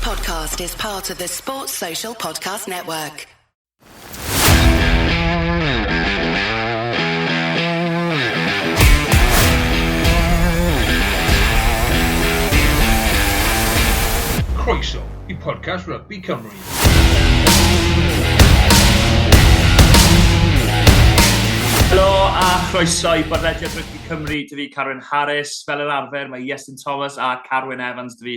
podcast is part of the Sports Social Podcast Network. Croeso I podcast Rygbi Cymru. Helo a chroeso I bodlediad Rygbi Cymru, dy fi Carwyn Harris, fel yr arfer mae Iestyn Thomas a Carwyn Evans dy fi.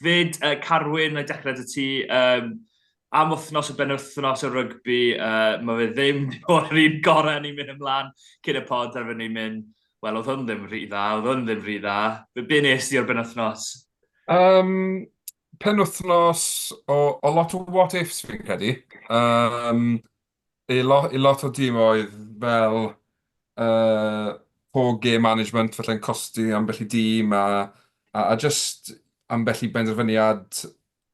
Fyd Carwyn, na dechrau dy ti, am wythnos o benwythnos o rygbi, mae fe ddim o'r un gorau ni'n mynd ymlaen cyn y pod ar fyny mynd, wel oedd hwn ddim rhy dda, Be nes ti o'r benwythnos? Penwythnos o lot o what-ifs fi'n credu. I lot o dîmoedd fel poor game management, felly'n costi ambell i dîm a just ambell i benderfyniad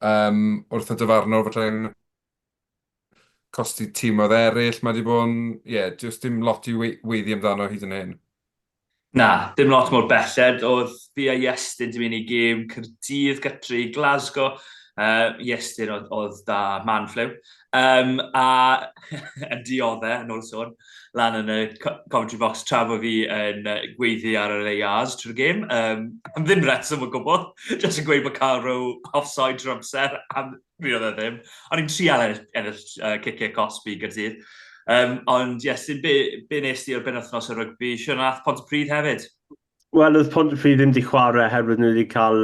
wrth y dyfarnu, felly'n costi tîmoedd eraill. Mae wedi bod yn, just dim lot i weiddi amdano hyd yn hyn. Na, dim lot mor belled. Oedd fi a Iestyn di mynd i gêm Chaerdydd gytre i Glasgow. Iestyn oedd da man flew. A yn dioddau, yn ôl sôn, lan yn y commentary box tra bod fi yn gweiddi ar y leias trwy'r gêm. Am ddim reswm o gwbl, jyst yn gweud bod cael rhyw offside drwy amser, am fi oedd e ddim. Ond i'n trial ennill ciciau Cosby Gaerdydd. Ond Iestyn, be nes ti o'r benwythnos o rygbi? Siwr nath Pontypridd hefyd? Wel, oedd Pontypridd ddim wedi chwarae oherwydd nhw wedi cael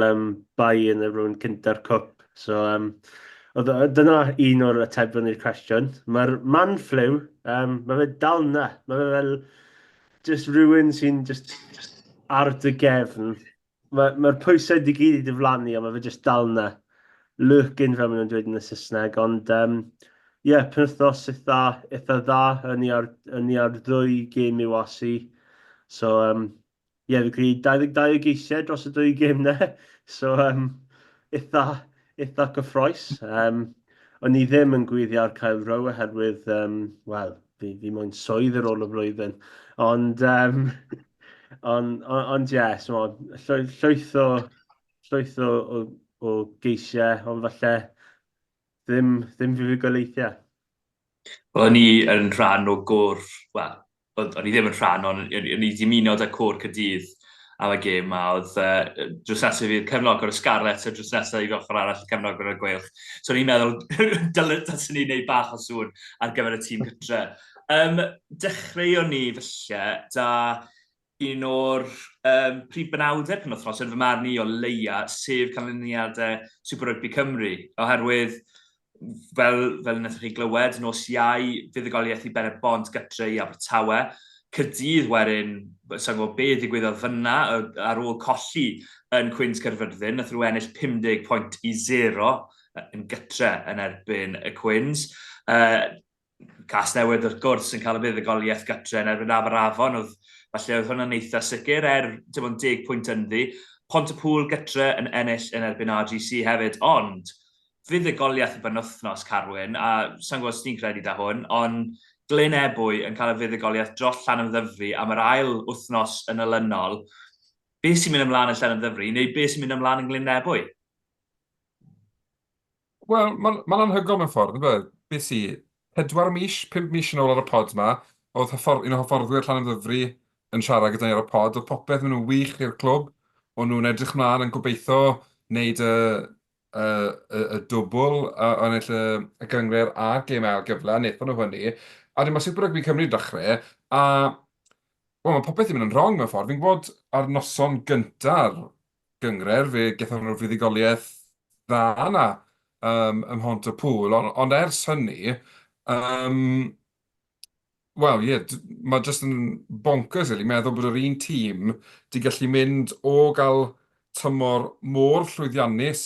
bai yn y rhwng cynta'r cwp. So, dyna un o'r atebion i'r cwestiwn. Mae'r man flew, mae fe dal na. Mae fe fel just rhywun sy'n just ar dy gefn. Mae'r pwysau di gyd i diflannu, ond mae fe just dal na. Lurking fel maen nhw'n dweud yn y Saesneg, ond penwythnos eitha dda yn i ar ddwy gêm i wasu. So, fi'n credu 22 geisiau dros y ddwy gêm na. So, eitha cyffroes. O'n i ddim yn gweithio ar cael row oherwydd, fi moyn swydd ar ôl y flwyddyn. Ond, llwyth o geisiau, ond falle ddim fi goleithio. O'n i yn rhan o gŵr, o'n i ddim yn rhan, ond o'n i di munod â cwr Caerdydd am y gêm a oedd drws nesaf fydd cefnogwr y Sgarlets a drws nesaf i ochr arall cefnogwr y Gweilch. So o'n i'n meddwl, dylsyn ni'n neud bach o sŵn ar gyfer y tîm gytre. Dechreuon ni falle da un o'r prif benawdau penwythnos yn fy marn i o leia, sef canlyniadau Super Rygbi Cymru. Oherwydd, fel wnaethoch chi glywed, nos Iau, fuddugoliaeth i Bennet Bont gytre i Abertawe. Caerdydd wedyn, sa'n gwybod beth ddigwyddodd fyna ar ôl colli yn Cwins Caerfyrddin, nath nhw ennill 50 pwynt i 0 yn gytre yn erbyn y Cwins. Casnewydd wrth gwrs yn cael y fuddugoliaeth gytre yn erbyn Aberafon, falle oedd hwnna'n eitha sicr dim ond 10 pwynt ynddi. Pontypool gytre yn ennill yn erbyn RGC hefyd, ond fuddugoliaeth y benwythnos Carwyn, a sa'n gwybod os ti'n credu da hwn, ond Glyn Ebwy yn cael y fuddugoliaeth dros Lanymddyfri am yr ail wythnos yn olynol. Be sy'n mynd ymlaen yn Lanymddyfri, neu be sy'n mynd ymlaen yn Glyn Ebwy? Wel, mae'n anhygoel mewn ffordd, be sy 4 mis, 5 mis yn ôl ar y pod yma, oedd un o hyfforddwyr Lanymddyfri yn siarad gyda ni ar y pod, oedd popeth yn nhw'n wych i'r clwb, o'n nhw'n edrych mlaen yn gobeithio wneud y dwbl a ennill y gyngred a'r gêm ail gyfle, wnaethon nhw hynny. A dyma Super Rygbi Cymru dechrau, a mae popeth yn mynd yn wrong mewn ffordd. Fi'n gwybod ar noson gyntaf gyngred, fe gaethon nhw'r fuddugoliaeth dda yna ym Pontypool, ond ers hynny, mae jyst yn bonkers i meddwl bod yr un tîm di gallu mynd o gael tymor mor llwyddiannus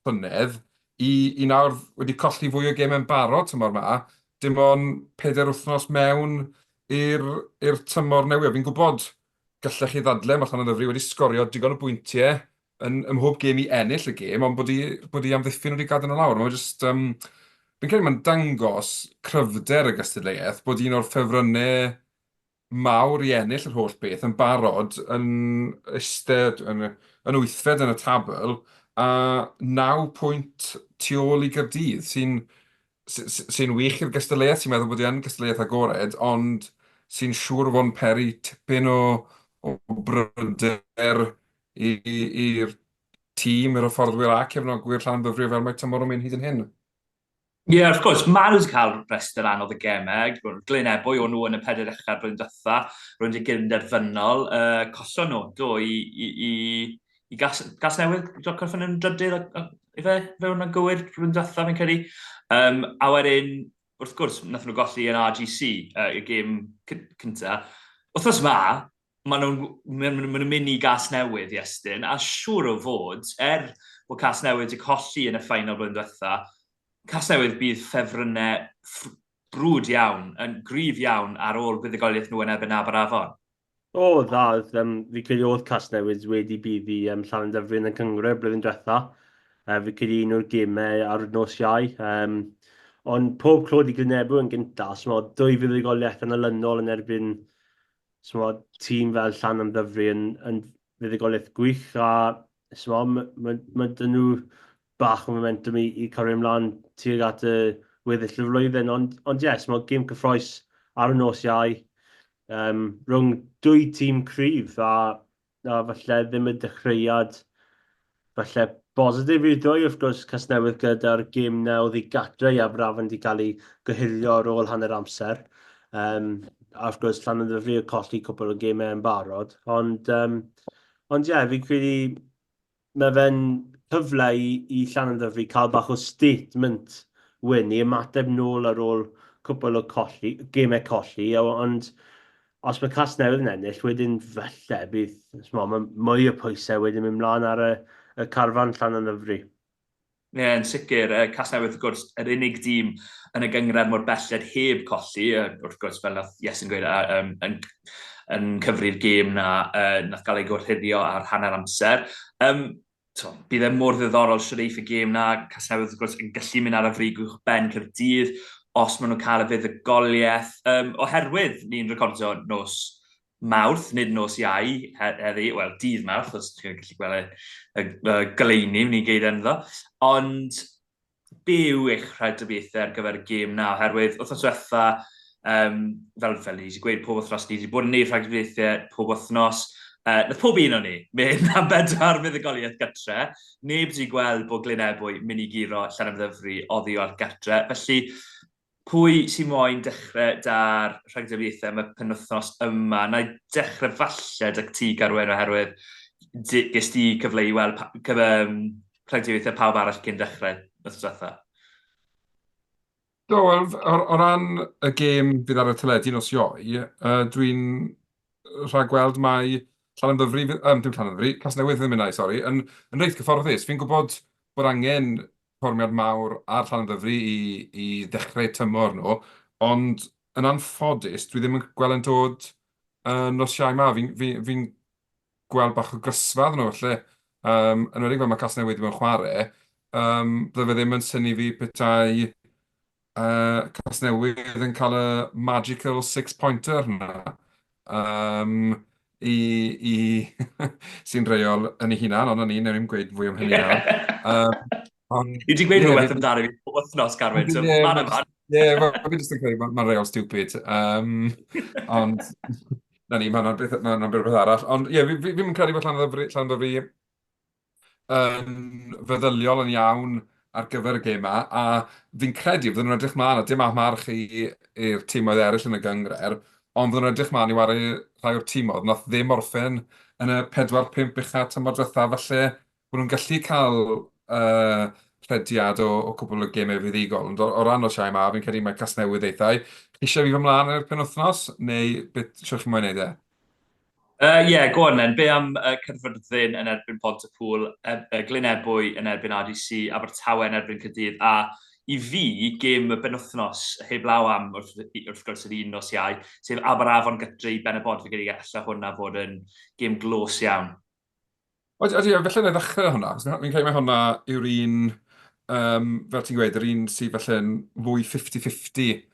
llynedd i nawr wedi colli fwy o gemau'n barod tymor yma, dim ond 4 wythnos mewn i'r tymor newydd. Fi'n gwybod gallech chi ddadle, mae Lanymddyfri wedi sgorio digon o bwyntiau yn mhob gêm i ennill y gêm, ond bod i amddiffyn wedi gadw nhw lawr. Fi'n credu mae'n dangos cryfder y gystadleuaeth bod un o'r ffefrynnau mawr i ennill yr holl beth yn barod yn eistedd yn wythfed yn y tabl a 9 pwynt tu ôl i Gaerdydd, sy'n wych i'r gystadleuaeth, sy'n meddwl bod yn gystadleuaeth agored, ond sy'n siŵr fo'n peri tipyn o bryder i'r tîm, yr hyfforddwyr a cefnogwyr Lanymddyfri fel mae tymor o'n mynd hyd yn hyn. Ie, wrth gwrs, maen nhw wedi cael rhestr anodd y gemau. Glyn Ebwy o'n nhw yn y 4 uchaf blwyddyn diwetha, rwy'n wedi gynderfynol, collon nhw, do, i gas newydd, Dr. Ffyn yn drydydd, i fe hwnna'n gywir blwyddyn diwetha, fi'n credu. A wedyn, wrth gwrs, nath nhw golli yn RGC, y gêm cyntaf. Wrth maen nhw'n mynd i gas newydd i Estyn, a siŵr o fod, bod cas newydd wedi colli yn y ffainal blwyddyn diwetha, cas newydd bydd ffefrynnau brwd iawn, yn gryf iawn ar ôl buddugoliaeth nhw yn erbyn Aberafon. O, dda, fi credu oedd cas newydd wedi bydd i Lanymddyfri yn y Cyngor blwyddyn diwetha. Fi credu un o'r gemau ar nos Iau. Ond pob clod i Glyn Ebwy yn gyntaf, so 2 fuddugoliaeth yn olynol yn erbyn tîm fel Lanymddyfri yn fuddugoliaeth gwych, a mae dyn nhw bach o momentum i cario ymlaen tuag at y weddill y flwyddyn. Ond yes, mae gêm cyffroes ar y nos Iau rhwng 2 tîm cryf, a falle ddim y dechreuad falle bositif i'r ddwy, wrth gwrs, Casnewydd gyda'r gêm na oedd i gartref a braf wedi cael ei gyhylio ar ôl hanner amser. A wrth gwrs, Lanymddyfri yn colli cwpl o gemau yn barod. Ond ie, fi'n credu mae fe'n cyfle i Lanymddyfri cael bach o statement win i ymateb nôl ar ôl cwpl o gemau colli, ond os mae Casnewydd yn ennill, wedyn falle bydd mwy o pwysau wedyn mynd mlaen ar y carfan Lanymddyfri. Ie, yn sicr, Casnewydd, wrth gwrs, yr unig dîm yn y gyngred mor belled heb colli, wrth gwrs, fel nath yn gweud, yn cyfri'r gêm na, nath gael ei gorchuddio ar hanner amser. Bydd e mor ddiddorol siwreif y gêm na, Casnewydd, wrth gwrs, yn gallu mynd ar y frig uwch ben Chaerdydd, os maen nhw'n cael y fuddugoliaeth, oherwydd ni'n recordio nos Mawrth, nid nos Iau heddi, wel, dydd Mawrth, os chi'n gallu gweld y goleuni ni'n geid ynddo. Ond byw eich rhaid ar gyfer y gêm na, oherwydd wrth diwetha, fel ni wedi gweud pob wythnos, ni wedi bod yn neud rhagdybiaethau pob wythnos. Nath pob un o'n ni, mynd am 4 fuddugoliaeth gytre. Neb wedi gweld bod Glyn Ebwy mynd i giro Lanymddyfri oddi o'r gytre. Felly, pwy sy'n moyn dechrau da'r rhagdybiaethau am y penwythnos yma? Na i dechrau falle dy ti Garwen oherwydd ges ti cyfle i weld rhagdybiaethau pawb arall cyn dechrau wrth diwetha. Do, wel, o ran y gêm fydd ar y teledu nos Iau, dwi'n rhagweld mai Lanymddyfri, dim Lanymddyfri, Casnewydd ddim yn ei, sori, yn reit gyfforddus. Fi'n gwybod bod angen perfformiad mawr ar Lanymddyfri i ddechrau tymor nhw, ond yn anffodus, dwi ddim yn gweld yn dod nos Iau yma. Fi'n gweld bach o gysfad nhw, lle, yn wedi fel mae Casnewydd yn chwarae, bydde fe ddim yn syni fi petai Casnewydd yn cael y magical 6-pointer yna. Sy'n reol yn ei hunan, ond o'n i'n newydd gweud fwy am hynny nawr. I wedi gweud rhywbeth amdano fi, wythnos Garwyn, so man yma. Ie, fi'n just yn credu, mae'n reol stupid. Ond, na ni, mae'n rhywbeth arall. Ond ie, fi'n credu bod Lanymddyfri yn feddyliol yn iawn ar gyfer y gema, a fi'n credu fydden nhw'n edrych mlaen, a dim amarch i'r tîmoedd eraill yn y gyngred, ond fydden nhw'n edrych mlaen i wario rhai o'r tîmoedd, nath ddim orffen yn y 4-5 ucha tymor diwetha, falle bod nhw'n gallu cael rhediad o cwbl o gemau fuddigol. Ond o ran o siai yma, fi'n credu mae Casnewydd eithau. Chi eisiau fi fy mlaen i'r penwythnos, neu beth eisiau chi moyn neud e? Ie, go on then. Be am Caerfyrddin yn erbyn Pontypool, Glyn Ebwy yn erbyn RDC, Abertawe yn erbyn Caerdydd, a i fi, gêm y benwythnos heb law am wrth gwrs yr un nos Iau, sef Aberafon gytre i Ben y Bod, fi gyda alla hwnna fod yn gêm glos iawn. Felly na ddechrau hwnna, fi'n credu mae hwnna yw'r un, fel ti'n gweud, yr un sydd falle'n fwy 50-50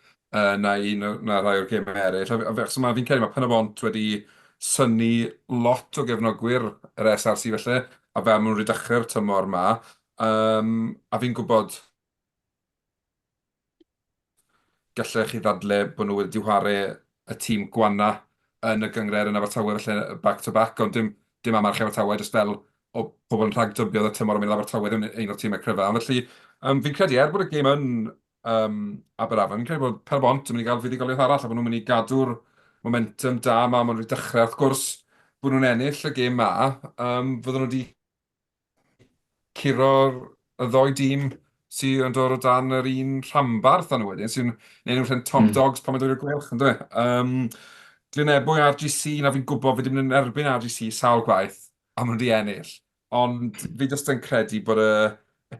na rhai o'r gemau eraill. So fi'n credu mae Pen y Bont wedi synnu lot o gefnogwyr yr SRC felly. a fel maen nhw wedi dechrau'r tymor yma. A fi'n gwybod gallech chi ddadle bod nhw wedi chwarae y tîm gwana yn y gyngred yn Abertawe, felly back-to-back, ond dim am arch Abertawe, jyst fel o pobl yn rhagdybio y tymor yn mynd Abertawe, ddim un o'r tîmau cryfa. Felly, fi'n credu bod y gêm yn Aberafan, fi'n credu bod Pel-bont yn mynd i gael fuddugoliaeth arall, a bod nhw'n mynd i gadw'r momentum da ma, maen nhw wedi dechrau. Wrth gwrs, bod nhw'n ennill y gêm ma, fydden nhw wedi curo'r y ddoi dîm sy'n dod o dan yr un rhanbarth nhw wedyn, sy'n neud nhw'n rhan top dogs pan mae'n dod i'r Gweilch, yn dweud. Glyn Ebwy RGC, na fi'n gwybod fi wedi mynd yn erbyn RGC sawl gwaith, a maen nhw wedi ennill. Ond fi jyst yn credu bod y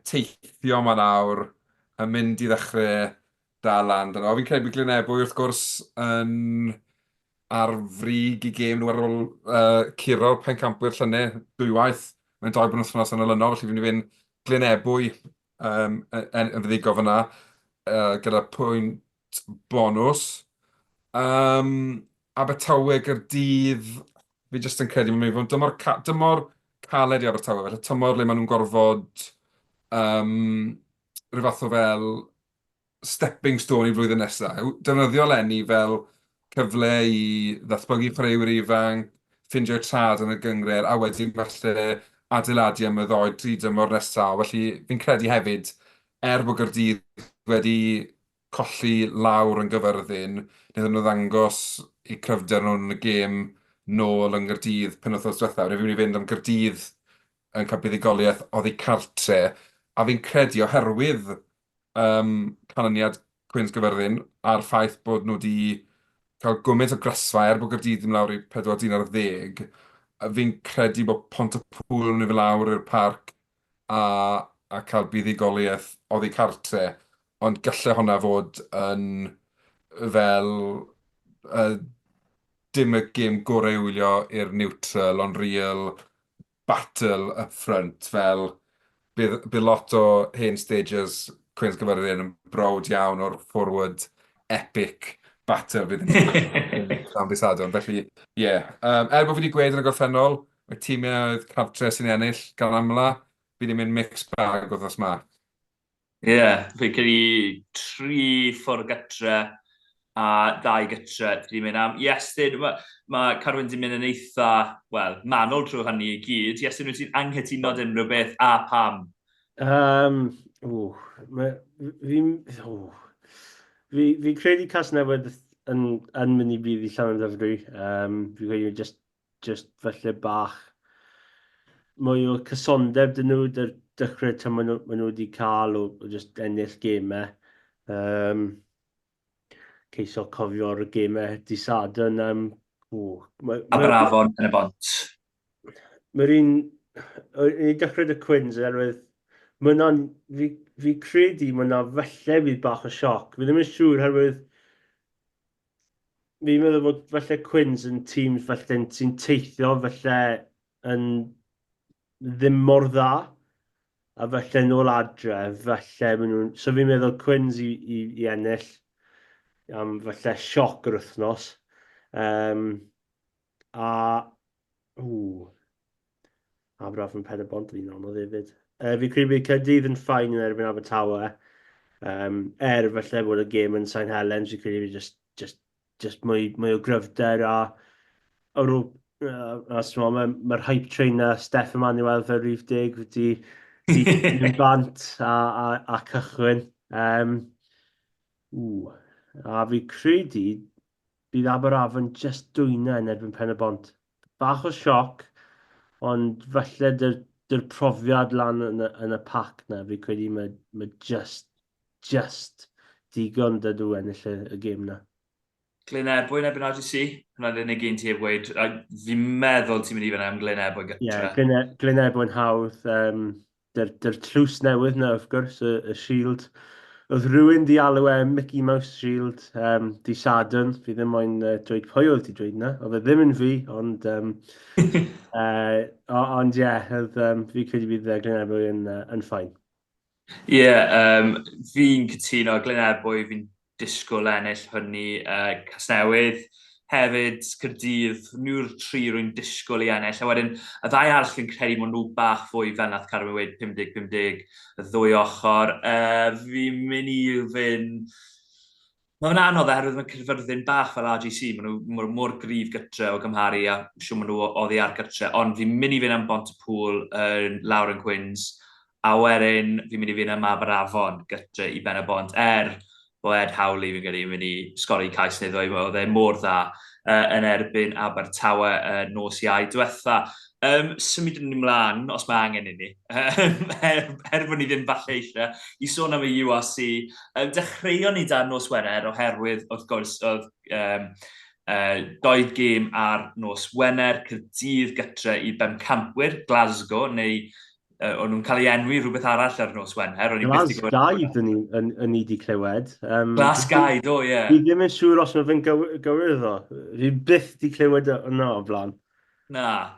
teithio yma nawr yn mynd i ddechrau da lan. Fi'n credu bod Glyn Ebwy wrth gwrs yn ar frig i gêm nhw ar ôl curo'r pencampwyr llynau dwywaith. Mae'n 2 wythnos yn olynol, felly fi'n mynd Glyn Ebwy yn fyddigo fyna gyda pwynt bonus. Abertawe Gaerdydd, fi jyst yn credu mae'n mynd dymor caled i Abertawe, felly tymor le maen nhw'n gorfod rhyw fath o fel stepping stone i flwyddyn nesaf. Defnyddio lenni fel cyfle i ddatblygu chwaraewyr ifanc, ffeindio trad yn y gyngred, a wedyn falle adeiladu am y 2-3 dymor nesaf. Felly fi'n credu hefyd, bod Gaerdydd wedi colli lawr yn gyfyrddin, wnaethon nhw ddangos i cryfder nhw yn y gêm nôl yn Gaerdydd pen wythnos diwethaf. Fi'n mynd i fynd am Gaerdydd yn cael buddigoliaeth oddi cartre, a fi'n credu oherwydd canlyniad Cwins Gyfyrddin a'r ffaith bod nhw wedi cael gymaint o grysfa bod Gaerdydd ddim lawr i 40-10, fi'n credu bod Pontypool yn mynd lawr i'r parc a cael buddigoliaeth oddi cartre, ond gallai hwnna fod yn fel dim y gêm gorau wylio i'r neutral, ond real battle up front, fel bydd lot o hen stages Cwins Gyfyrddin yn brawd iawn o'r forward epic battle bydd yn am bisadon. Felly, bod fi wedi gweud yn y gorffennol, mae tîmau cartre sy'n ennill gan amla, fi wedi mynd mix bag wrthnos ma. Fi'n credu 3 ffwr gytre a 2 gytre. Fi'n mynd am Iestyn, mae Carwyn wedi mynd yn eitha, manwl trwy hynny i gyd. Iestyn, wyt ti'n anghytuno unrhyw beth a pam? Fi credu Casnewydd yn mynd i bydd i Lanymddyfri. Fi credu just felly bach mwy o cysondeb dyn nhw dechrau tan maen nhw wedi cael o just ennill gemau. Ceiso cofio'r gemau di Sadwn. Aberafon yn y bont. Mae'r un dechrau y Cwins fi credu mae yna falle bydd bach o sioc. Fi ddim yn siŵr herwydd fi'n meddwl bod falle Cwins yn tîm falle sy'n teithio falle yn ddim mor dda, a falle nôl adre, falle so fi'n meddwl Cwins i ennill am falle sioc yr wythnos. Aberafon Pen-y-bont fi'n anodd hefyd. Fi credu bod Caerdydd yn ffain yn erbyn Abertawe. Falle bod y gêm yn St Helens, fi credu just mwy o gryfder mae'r hype trainer Steph Emmanuel fel rhif 10 wedi yn bant a cychwyn. A fi credu bydd Aberafon just dwyna yn erbyn Pen-y-bont. Bach o sioc, ond falle dy'r profiad lan yn y pac na, fi credu mae just digon dydw ennill y gêm na. Glyn Ebwy yn ebyn RGC, hwnna'n unig un ti eb fi'n meddwl ti'n mynd i fyna am Glyn Ebwy gytra. Glyn Ebwy yn hawdd, dy'r tlws newydd na, wrth gwrs, y shield. Oedd rhywun di alw Mickey Mouse Shield di Sadwn, fi ddim moyn dweud pwy oedd di dweud na, oedd e ddim yn fi, ond fi credu bydd Glyn Ebwy yn ffain. Fi'n cytuno, Glyn Ebwy, fi'n disgwyl ennill hynny Casnewydd. hefyd Chaerdydd, nhw'r 3 rwy'n disgwyl i ennill. A wedyn, y ddau arall fi'n credu mod nhw bach fwy fel nath Carwyn weid 50-50, y ddwy ochr. Fi'n mynd i fynd... Mae'n anodd oherwydd mae'n cyfyrddin bach fel RGC, maen nhw mor grif gytre o gymharu a siw maen nhw oddi ar gytre, ond fi'n mynd i fynd am Bontypool yn lawr yn Gwyn's, a wedyn fi'n mynd i fynd am Aberafon gytre i Ben y Bont, o Ed Hawley fi'n credu, mynd i sgori cais neu ddwy, oedd e mor dda yn erbyn Abertawe nos Iau diwetha. Symud yn ymlaen, os mae angen i ni, bod ni ddim falle eisiau, i sôn am y URC. Dechreuon ni dan nos Wener oherwydd, wrth gwrs, oedd doedd gêm ar nos Wener, Caerdydd gytre i Bencampwyr, Glasgow, neu o'n nhw'n cael ei enwi rhywbeth arall ar nos Wener. Glasgaid yn ni wedi clywed. Glasgaid, o ie. Fi ddim yn siŵr os mae fe'n gywir ddo. Fi byth wedi clywed yno o blaen. Na,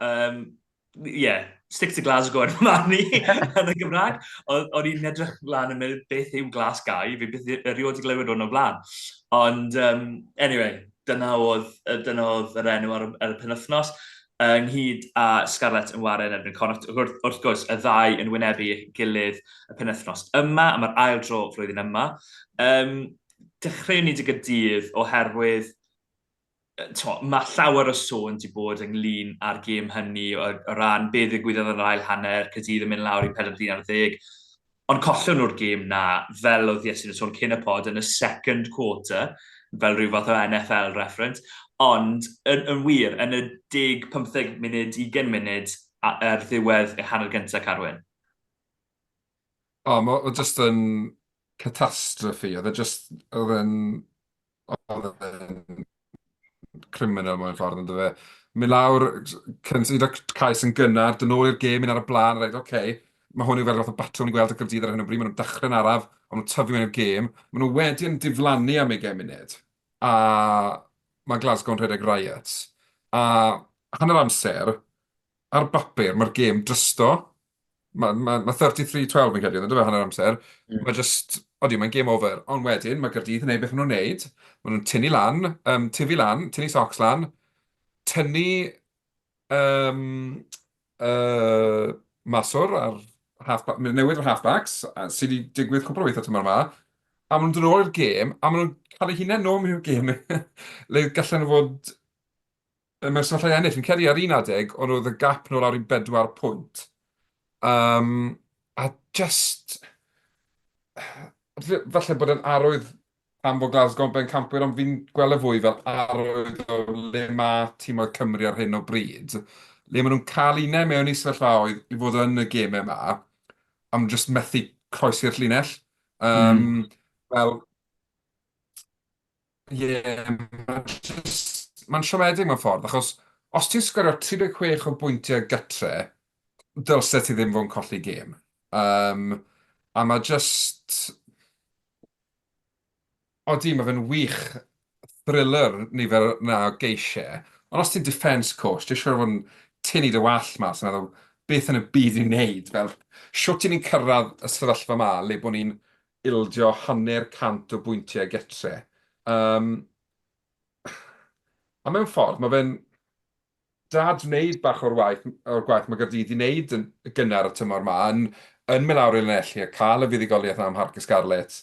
stick to Glasgow yn ymlaen ni yn y Gymraeg. O'n i'n edrych lan yn meddwl beth yw Glasgaid, fi byth erioed i glywed hwn o blaen. Ond, anyway, dyna oedd yr enw ar y penwythnos. Ynghŷd a Sgarlets yn waren erbyn Connacht. Wrth gwrs, y ddau yn wynebu gilydd y penwythnos yma, a mae'r ail tro flwyddyn yma. Dechreuwn ni dy Gaerdydd oherwydd mae llawer o sôn wedi bod ynglyn â'r gêm hynny o ran beth ddigwyddodd yn yr ail hanner, Caerdydd yn mynd lawr i 40-10. Ond collon nhw'r gêm na, fel oedd Iesu'n sôn cyn y pod, yn y second quarter, fel rhyw fath o NFL reference, ond yn wir, yn y 10-15 munud, 20 munud ar ddiwedd y hanner gyntaf Carwyn. Mae jyst yn catastrophe. Oedd e'n criminal mewn ffordd yn dyfa. Mynd lawr, cynsyd o cais yn gynnar, dyn nhw i'r gêm, mynd ar y blaen, a rhaid, mae hwn i'w fel fath o batwn i gweld y Caerdydd ar hyn o bryd, maen nhw'n dechrau'n araf, ond nhw'n tyfu mewn i'r gêm, maen nhw wedi'n diflannu am 20 munud, a mae Glasgow yn rhedeg riots. A hanner amser, ar bapur, mae'r gêm drysto. Mae 33-12 fi'n credu, ynddo fe hanner amser. Mae'n game over. Ond wedyn, mae Gaerdydd yn neud beth maen nhw'n neud. Maen nhw'n tynnu lan, tynnu socs lan, tynnu maswr ar newid o'r halfbacks, sydd wedi digwydd cwpl o weithio tymor yma, a maen nhw'n dod nôl i'r gêm, a maen nhw'n cael eu hunain nôl mewn i'r gêm. Le gallen nhw fod mewn sefyllfa ennill. Fi'n credu ar 1 adeg, ond oedd y gap nôl lawr i 4 pwynt. A just... Falle bod yn arwydd am bod Glasgow yn Bencampwyr, ond fi'n gweld y fwy fel arwydd o le mae tîmau Cymru ar hyn o bryd. Le maen nhw'n cael unau mewn i sefyllfaoedd i fod yn y gemau yma, am just methu croesi'r llinell. Wel, mae'n siomedig mewn ffordd, achos os ti'n sgorio 36 o bwyntiau gytre, dylse ti ddim fod yn colli gêm. A mae just... Odi, mae fe'n wych thriller nifer na geisiau, ond os ti'n defence coach, ti'n siŵr fod yn tynnu dy wall mas, yn meddwl, beth yn y byd i'n neud, fel, siwt i ni'n cyrraedd y sefyllfa yma, le bod ni'n ildio 100% o bwyntiau getre. A mewn ffordd, mae fe'n dad wneud bach o'r gwaith mae Gaerdydd i wneud yn gynnar y tymor yma, yn mynd lawr i'r ennill, cael y fuddugoliaeth am Harc y Sgarlets.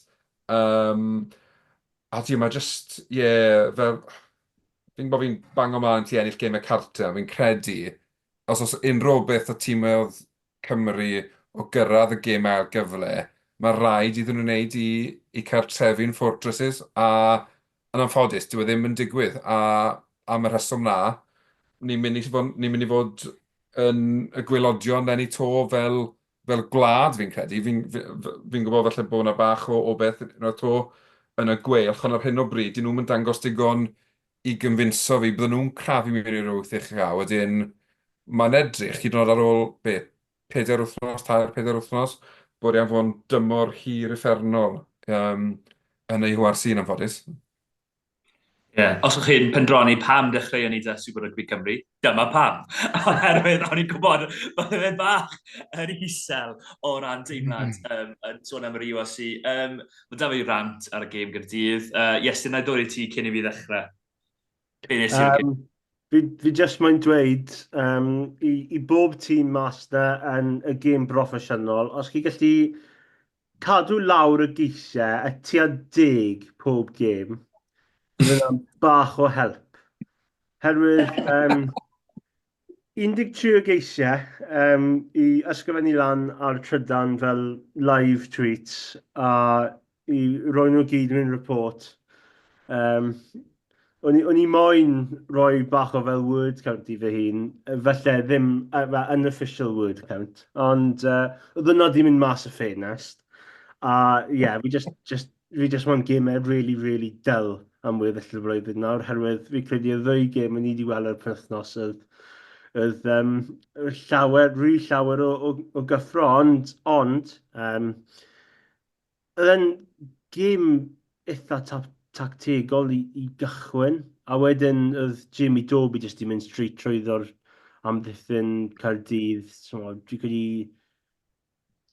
A mae just, fel, fi'n bod fi'n bango mlaen ti ennill gemau carta, fi'n credu, os unrhyw beth o tîmau Cymru o gyrraedd y gemau gyfle, mae rhaid iddyn nhw'n wneud i cartrefu'n fortresses, a yn anffodus, dyw e ddim yn digwydd, a am y rheswm na, ni'n mynd i fod yn y gwelodion lenni to fel gwlad fi'n credu. Fi'n gwybod falle bod yna bach o beth to yn y Gweilch, ond ar hyn o bryd, dyn nhw'n mynd dangos digon i gynfinso fi, bydden nhw'n crafu mewn i'r wyth eich gael. Wedyn, mae'n edrych, hyd yn oed ar ôl 4 wythnos, 4 wythnos, bod iawn fod yn dymor hir effernol yn ei URC yn anffodus. Os o'ch chi'n pendroni pam dechreuon ni da Super Rygbi Cymru, dyma pam. Oherwydd, o'n i'n gwybod, bod e'n bach yn isel o ran teimlad yn sôn am yr URC. Mae da fi rant ar y gêm Gaerdydd. Iestyn, na i ddod i ti cyn i fi ddechrau. Fi jyst mae'n dweud, i bob tîm mas na yn y gêm broffesiynol, os chi gallu cadw lawr y geisiau a tua 10 pob gêm, bydd yna'n bach o help. Herwydd, 13 o geisiau i ysgrifennu lan ar trydan fel live tweets a i roi nhw gyd mewn report. O'n i moyn rhoi bach o fel word count i fy hun, felly ddim unofficial word count, ond oedd yna ddim yn mas y ffenest. A fi just moyn gemau really, really dull am weddill y flwyddyn nawr, herwydd fi credu y ddwy gêm o'n i wedi weld yr penwythnos oedd llawer o gyffro, ond oedd e'n gêm eitha tactegol i gychwyn, a wedyn oedd Jamie Doby jyst i mynd straight trwyddo'r amddiffyn Caerdydd.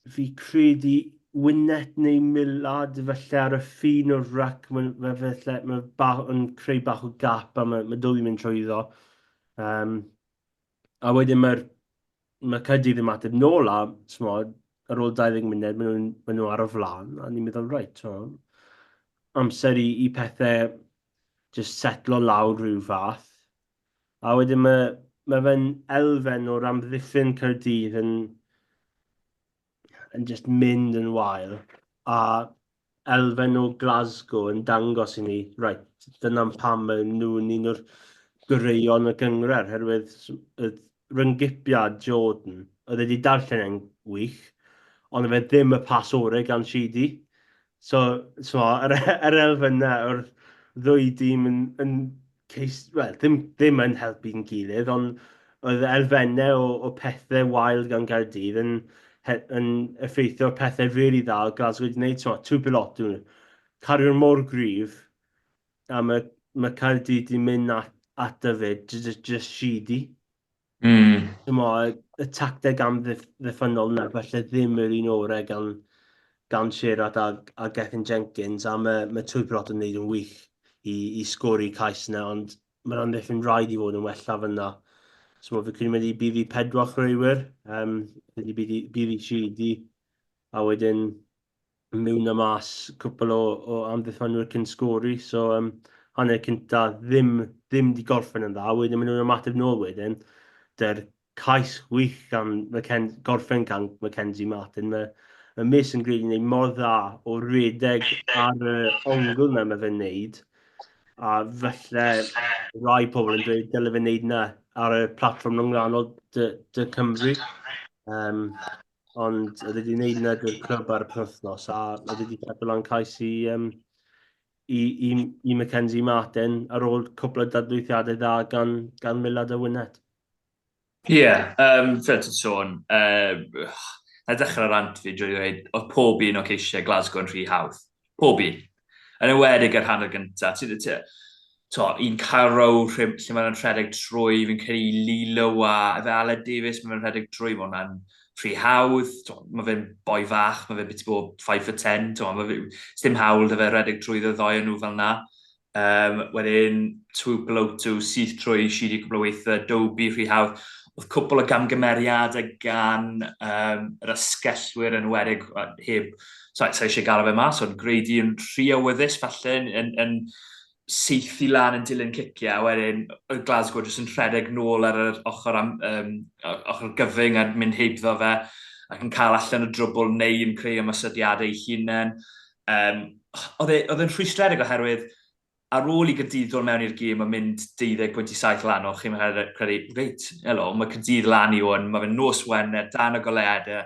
Fi credu wynet neu milad felly ar y ffin o'r rac, mae'n creu bach o gap a mae Doby mynd trwyddo. A wedyn mae Caerdydd yn mateb nôl a ar ôl 20 munud maen nhw ar y flan, a ni'n meddwl, reit, amser i pethau just setlo lawr rhyw fath. A wedyn mae fe'n elfen o'r amddiffyn Caerdydd yn just mynd yn wael. A elfen o Glasgow yn dangos i ni, reit, dyna'n pam maen nhw'n un o'r gyreuon y gyngred, herwydd ryngipiad Jordan, oedd wedi darllen e'n wych, ond fe ddim y pas orau gan Sheedy. So, yr elfen na o'r ddwy dîm yn ddim yn helpu'n gilydd, ond oedd elfennau o pethau wael gan Gaerdydd yn effeithio pethau really dda. Glasgow wedi gwneud 2 pilot nhw. Cario'r mor gryf, a mae Caerdydd wedi mynd at y fyd, just Sheedy. Y tacteg amddiffynol na, felly ddim yr un orau gan Shearat a Gethin Jenkins, a mae 2 pilot yn gwneud yn wych i sgori cais yna, ond mae'n amddiffyn rhaid i fod yn wella fyna. So fi credu mynd i bydd i 4 chreuwyr, bydd i Sheedy, a wedyn mewn y mas cwpl o amddiffynwyr cyn sgori. So hanner cynta ddim di gorffen yn dda, wedyn maen nhw'n ymateb nôl wedyn. Dy'r cais wych gorffen gan Mackenzie Martin. Mae Mason Green yn gwneud mor dda o redeg ar y ongl na mae fe'n neud. A felly rai pobl yn dweud dylai fe wneud na ar y platform rhwngwladol dy Cymru. Ond oedd wedi wneud na dy'r clwb ar y penwythnos, a oedd wedi cadw lan cais i Mackenzie Martin ar ôl cwpl o dadlwythiadau dda gan Milad y Wyned. Fel ti'n sôn, na dechrau'r rant fi, oedd pob un o ceisiau Glasgow yn rhy hawdd. Pob un. Yn ywedig ar hanner gyntaf. Un Carrow lle mae'n rhedeg trwy, fi'n credu Lilo a fe Aled Davies, mae'n rhedeg trwy, mae hwnna'n rhy hawdd. Mae fe'n boi fach, mae fe'n bit bod 5'10", ddim hawl da fe rhedeg trwy y ddoi nhw fel na. Wedyn, Twipelotu, syth trwy, Sheedy cwbl o weithio, Doby rhy hawdd. Oedd cwpl o gamgymeriadau gan yr ysgellwyr yn wedig heb, sa'n eisiau gael fe mas, ond Grady yn rhy awyddus falle, yn syth i lan yn dilyn ciciau, wedyn oedd Glasgow jyst yn rhedeg nôl ar yr ochr gyfyng a mynd hebddo fe, ac yn cael allan y drwbl neu yn creu ymysydiadau ei hunain. Oedd e'n rhwystredig oherwydd, ar ôl i Gaerdydd ddod mewn i'r gêm a mynd 12.7 lan o, chi'n credu, reit, mae Caerdydd lan i hwn, mae fe'n nos Wener, dan y goleadau.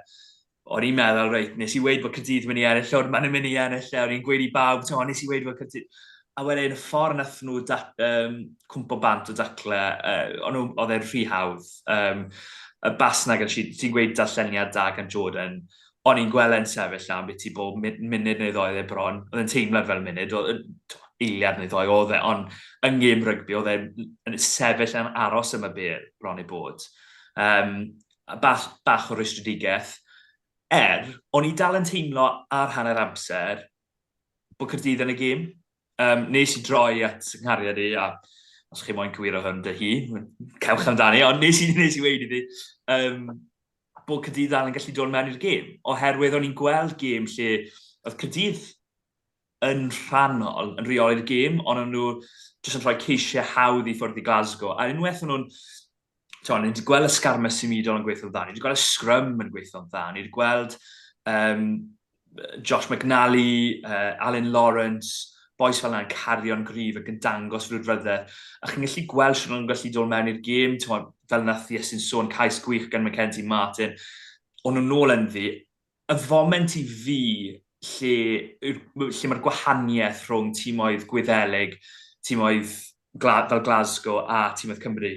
O'n i'n meddwl, reit, nes i weid bod Caerdydd mynd i ennill, ond ma'n mynd i ennill, o'n i'n gweud i bawb, nes i weid bod Caerdydd. A wedyn, y ffordd nath nhw cwmpo bant o daclau, oedd e'n rhy hawdd. Y Basnag, ti'n gweud darlleniad da gan Jordan, o'n i'n gweld e'n sefyll lan, beth i bob munud neu ddoedd e bron, oedd e'n teimlad fel munud, eiliad neu ddoi oedd e, ond yng ngêm rygbi oedd e'n sefyll yn aros yma bron i bod. Bach o rhwystredigaeth. O'n i dal yn teimlo ar hanner amser bod Caerdydd yn y gêm. Nes i droi at nghariad i, a os chi moyn cywiro hwn dy hi, cewch amdani, ond nes i weid iddi, bod Caerdydd dal yn gallu dod mewn i'r gêm, oherwydd o'n i'n gweld gêm lle oedd Caerdydd yn rhannol yn reoli'r gêm, ond o'n nhw jyst yn rhoi ceisiau hawdd i ffwrdd i Glasgow. A unwaith o'n nhw'n, ni wedi gweld y sgarmes symudol yn gweithio'n dda, ni wedi gweld y scrum yn gweithio'n dda, ni wedi gweld Josh McNally, Alan Lawrence, bois fel yna'n cario'n gryf ac yn dangos frwydfryddau. A chi'n gallu gweld sy'n nhw'n gallu dod mewn i'r gêm, fel nath Iesu'n sôn, cais gwych gan Mackenzie Martin. O'n nhw'n nôl yn ddi. Y foment i fi lle mae'r gwahaniaeth rhwng tîmoedd Gwyddelig, tîmoedd fel Glasgow a tîmoedd Cymru.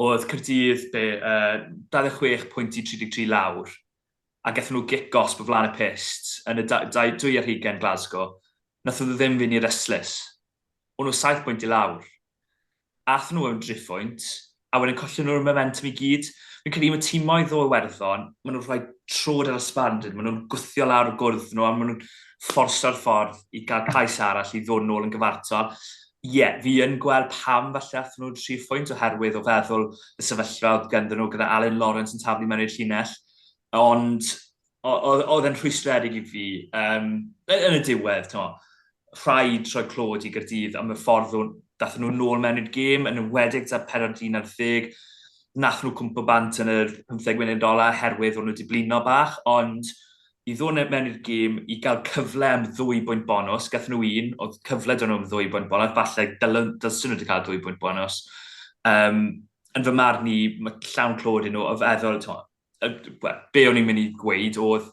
Oedd Caerdydd 26 pwynt i 33 lawr, a gathon nhw gic-gosb o flaen y pist yn y 2 Glasgow. Nath nhw ddim fynd i'r Eslys. O'n nhw 7 pwynt i lawr. Ath nhw yn driphwynt, a wedyn collon nhw'r momentum i gyd. Fi'n credu mae tîmoedd o Iwerddon, maen nhw'n rhoi trod ar y sbanded, maen nhw'n gwthio lawr y gwrdd nhw, a maen nhw'n fforsio'r ffordd i gael cais arall i ddod nôl yn gyfartal. Fi yn gweld pam falle ath nhw'n 3 pwynt oherwydd o feddwl y sefyllfa oedd ganddyn nhw gyda Alan Lawrence yn taflu mewn i'r llinell. Ond oedd e'n rhwystredig i fi. Yn y diwedd, rhaid troi clod i Gaerdydd am y ffordd dath nhw nôl mewn i'r gêm, yn ymwedig da 40-10. Nath nhw cwmpo bant yn yr 15 munud ola herwydd o'n nhw wedi blino bach, ond i ddod mewn i'r gêm i gael cyfle am 2 bwynt bonus, gath nhw un, oedd cyfle dyn nhw am 2 bwynt bonus, falle dylsyn nhw wedi cael 2 bwynt bonus. Yn fy marn i, mae llawn clod yn nhw, o feddwl, be o'n i'n mynd i gweud oedd,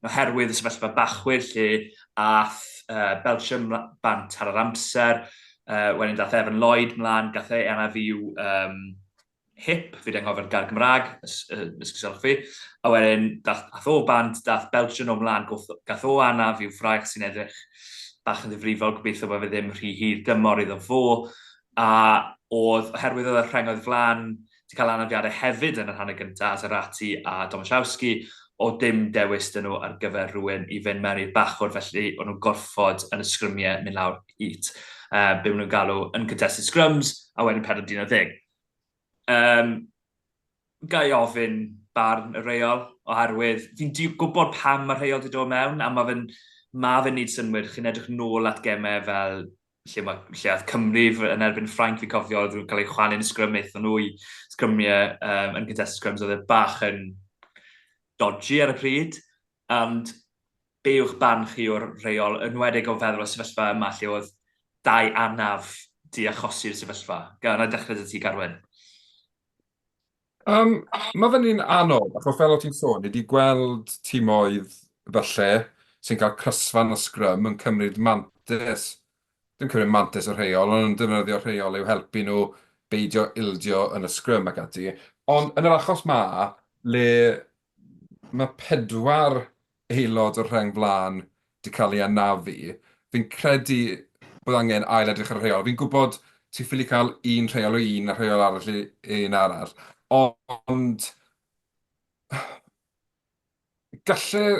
oherwydd y sefyllfa bachwyr lle ath Belgium bant ar yr amser, wedyn dath Evan Lloyd mlaen, gath e anaf i'w hip, fi dyn ngofio'r gair Gymraeg, ysgysolchi, a wedyn dath o bant, dath Belgium o mlaen, gath o anaf i'w ffraich sy'n edrych bach yn ddifrifol, gobeithio bod fe ddim rhy hir dymor iddo fo, a oherwydd oedd y rhengoedd flan, wedi cael anafiadau hefyd yn y rhan y gyntaf, Azarati a Tomaszewski, o dim dewis dyn nhw ar gyfer rhywun i fynd mewn i'r bachwr, felly o'n nhw'n gorffod yn y sgrymiau mynd lawr hit. Be nhw'n galw yn contested scrums, a wedyn 40-10. Gai ofyn barn y rheol, oherwydd fi'n gwybod pam mae'r rheol wedi dod mewn, a mae fe'n neud synwyr, chi'n edrych nôl at gemau fel lle oedd Cymru yn erbyn Ffrainc, fi'n cofio, oedd nhw'n cael eu chwalu'n sgrymaeth, o'n nhw i sgrymiau yn contested scrums, oedd e bach yn dodgy ar y pryd, and be yw'ch barn chi o'r rheol, yn wedig o feddwl o sefyllfa yma lle oedd 2 anaf di achosi'r sefyllfa. Gael yna dechrau dy ti, Garwyn. Mae fe'n un anodd, achos fel o ti'n sôn, ni wedi gweld tîmoedd falle sy'n cael cysfan o sgrym yn cymryd mantis. Dwi'n cymryd mantis o'r rheol, ond yn defnyddio rheol i'w helpu nhw beidio ildio yn y sgrym ac ati. Ond yn yr achos le mae 4 aelod o'r rheng flan wedi cael ei anafu, fi'n credu bod angen ail edrych ar y rheol. Fi'n gwybod ti'n ffili cael un rheol o un a rheol arall i un arall. Ond gallai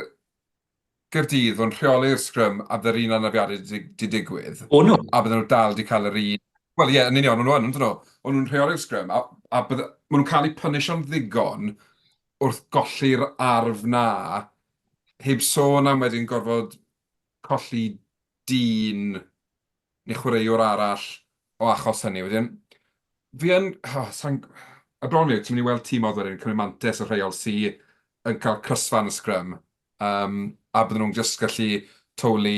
Gaerdydd fo'n rheoli'r sgrym a byddai'r un anafiadau di digwydd. A bydden nhw dal di cael yr un... Wel ie, yn union, o'n nhw'n rheoli'r sgrym a maen nhw'n cael eu pynisio'n ddigon wrth golli'r arf na, heb sôn am wedyn gorfod colli dyn neu chwaraewr arall o achos hynny. Wedyn, fi yn... Y bron ti'n mynd i weld tîmoedd wedyn cymryd mantis o rheol sy'n cael cysfan y sgrym, a bydden nhw'n jyst gallu towlu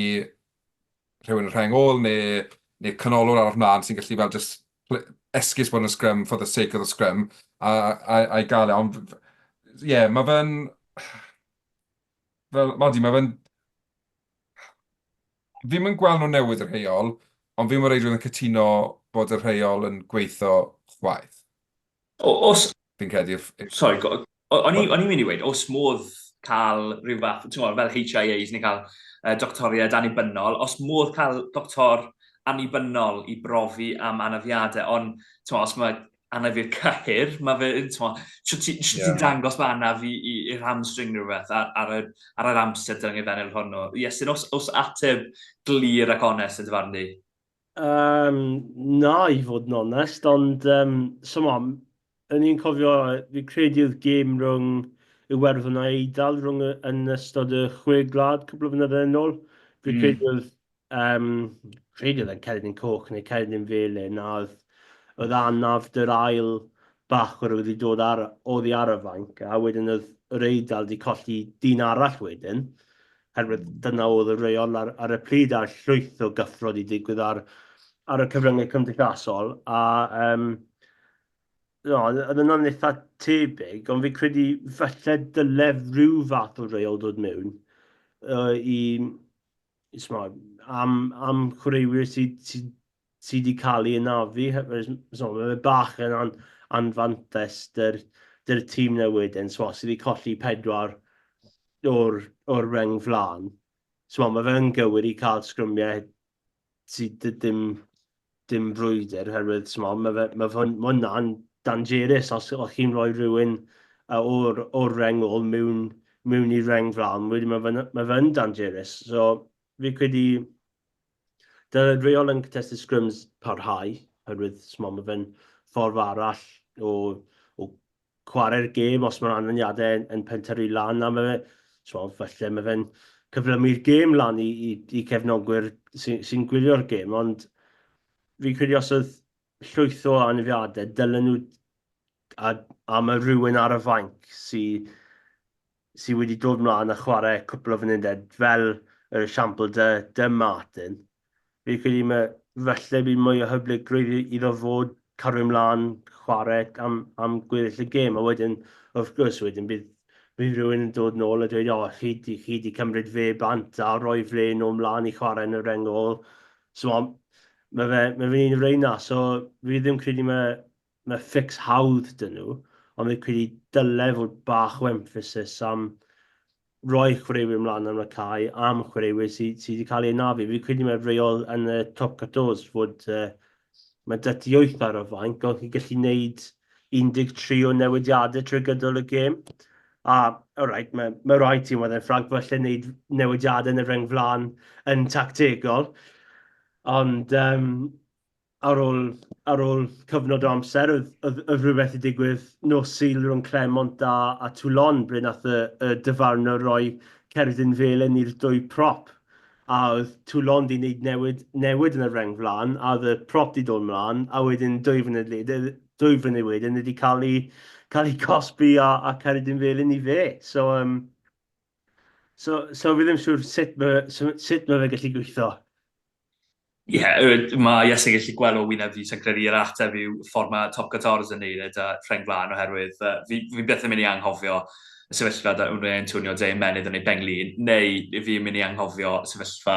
rhywun yn rheng ôl neu canolor ar o'r mlaen sy'n gallu fel jyst esgus bod yn y sgrym for the sake of the sgrym a gael e. Ond ie, mae fe'n... Mae fe'n... Fi'n mynd gweld nhw'n newid yr rheol, ond fi'n mynd reidrwydd yn cytuno bod y rheol yn gweithio chwaith. Fi'n credu... Sorry, o'n i'n mynd i weid, os modd cael rhyw fath, fel HIAs, neu cael doctoriaid annibynnol, os modd cael doctor annibynnol i brofi am anafiadau, ond os mae anafiad cyhyr, mae fe, ti'n dangos mae anaf i'r hamstring rhywbeth ar yr amser dyng i fenel hwnnw. Iestyn, os ateb glir ac onest yn dyfarnu? Na, i fod yn onest, ond so yn i'n cofio, fi credu'r gêm rhwng Iwerddon a Eidal yn ystod y chwe glad cwbl o flynyddoedd yn ôl. Fi credu'r yn Ceredi'n Coch neu Ceredi'n Felyn, a oedd anaf dy'r ail bach o'r wedi dod oddi ar y fainc, a wedyn oedd yr Eidal wedi colli dyn arall wedyn, herwydd dyna oedd y reol ar y pryd a'r llwyth o gyffro wedi digwydd ar y cyfryngau cymdeithasol, a oedd yna'n eitha tebyg, ond fi credu falle dyle rhyw fath o reol dod mewn am chwaraewyr sydd wedi cael ei ynafu. Mae bach yn anfantes dy'r tîm na wedyn, sydd wedi colli 4 o'r reng flan. Mae fe'n gywir i cael sgrymiau sydd dim brwydr, herwydd mae hwnna'n dangerous os chi'n rhoi rhywun o'r reng ôl mewn i reng flan, wedyn mae fe'n dangerous. So, fi credu dy'r reol yn contested scrims parhau, herwydd mae fe'n ffordd arall o chwarae'r gêm os mae'r anfyniadau yn pentyrru lan, a falle mae fe'n cyflymu'r gêm lan i cefnogwyr sy'n gwylio'r gêm, ond fi credu os oedd llwyth o anafiadau, dylen nhw a mae rhywun ar y fainc sydd wedi dod mlaen a chwarae cwpl o funudau fel yr esiampl dy Martin. Fi credu falle bydd mwy o hyblygrwydd iddo fod carwy mlaen chwarae am gweddill y gêm, a wedyn, wrth gwrs, bydd rhywun yn dod nôl a dweud, chi di cymryd fe bant a rhoi fle nhw mlaen i chwarae yn y reng ôl. So, mae fe'n un o'r reina, so fi ddim credu mae ffix hawdd dyn nhw, ond fi'n credu dyle fod bach o emphasis am roi chwaraewyr mlaen am y cae am chwaraewyr sydd wedi cael ei nafu. Fi'n credu mae'r reol yn y top 14 fod mae 8 ar y fainc, ond chi'n gallu gwneud 13 o newidiadau trwy gydol y gêm. A, mae rhaid ti'n wedyn Ffranc falle wneud newidiadau yn y reng flan yn tactegol, ond ar ôl cyfnod o amser, oedd rhywbeth i digwydd nos Sul rhwng Clermont a Toulon, ble nath y dyfarnu roi Ceredi'n Felyn i'r 2 prop. A oedd Toulon di wneud newid yn y reng flan, a oedd y prop di dod mlaen, a wedyn 2 flynedd wedyn wedi cael ei cosbi a Ceredi'n Felyn i fe. So fi ddim siŵr sut mae fe gallu gweithio. Mae Iesu'n gallu gweld o wyneb fi sy'n credu i'r ateb yw ffordd mae Top 14 yn neud a rheng flan oherwydd fi byth yn mynd i anghofio y sefyllfa da wna'n Antonio De Menydd yn ei Benglin, neu fi'n mynd i anghofio sefyllfa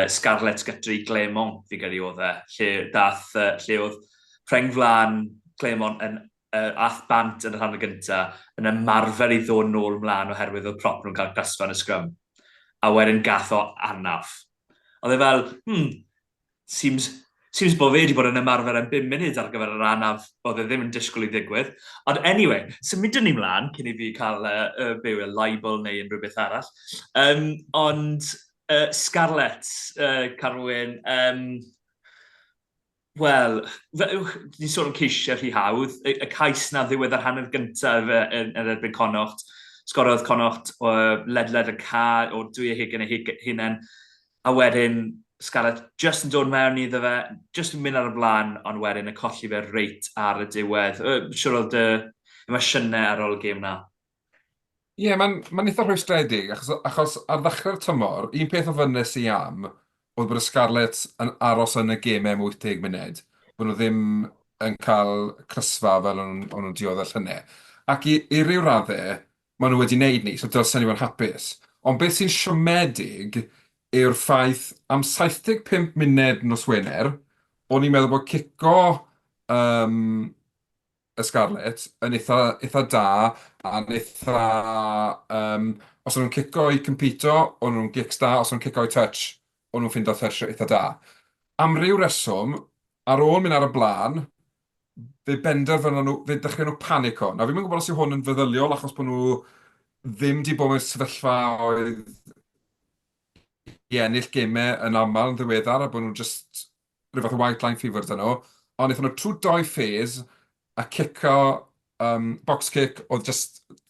Sgarlets gytri Clermont fi gyrru oedd lle oedd rheng flan Clermont yn ath bant yn y rhan y gyntaf yn ymarfer i ddod nôl mlaen oherwydd oedd prop nhw'n cael grasfa yn y sgrym. A wedyn gath o arnaf. Oedd e fel, seems bod fe wedi bod yn ymarfer yn 5 munud ar gyfer yr anaf oedd e ddim yn disgwyl i ddigwydd. Ond anyway, symudwn ni mlaen cyn i fi cael byw y libel neu unrhyw beth arall. Ond Sgarlets, Carwyn, wel, ni'n sôn yn ceisio rhy hawdd. Y cais na ddiwedd ar hanner gyntaf yn erbyn Connacht. Sgorodd Connacht o ledled y ca o 2 hunain. A wedyn, Sgarlets just yn dod mewn iddo fe, just yn mynd ar y blaen, ond wedyn y colli fe reit ar y diwedd. Siwr oedd emosiynau ar ôl y gêm na. Ie, mae'n eitha rhwystredig, achos ar ddechrau'r tymor, un peth o fynes i am oedd bod y Sgarlets yn aros yn y gemau 80 munud. Bod nhw ddim yn cael crysfa fel o'n nhw'n dioddau llynau. Ac i ryw raddau, maen nhw wedi wneud ni, so dylsen ni fod hapus. Ond beth sy'n siomedig yw'r ffaith am 75 munud nos Wener, o'n i'n meddwl bod cico y Sgarlets yn eitha da, a'n eitha... os o'n nhw'n cico i compito, o'n nhw'n gics da, os o'n nhw'n cico i touch, o'n nhw'n ffindo touch eitha da. Am ryw reswm, ar ôl mynd ar y blaen, fe dechrau nhw panico. Na, fi'n mynd gwybod os yw hwn yn feddyliol, achos bod nhw ddim di bod mewn sefyllfa oedd i ennill gemau yn aml yn ddiweddar, a bod nhw'n just rhyw fath o white line fever dyn nhw, ond eithon nhw trwy 2 phase a cico, box kick, oedd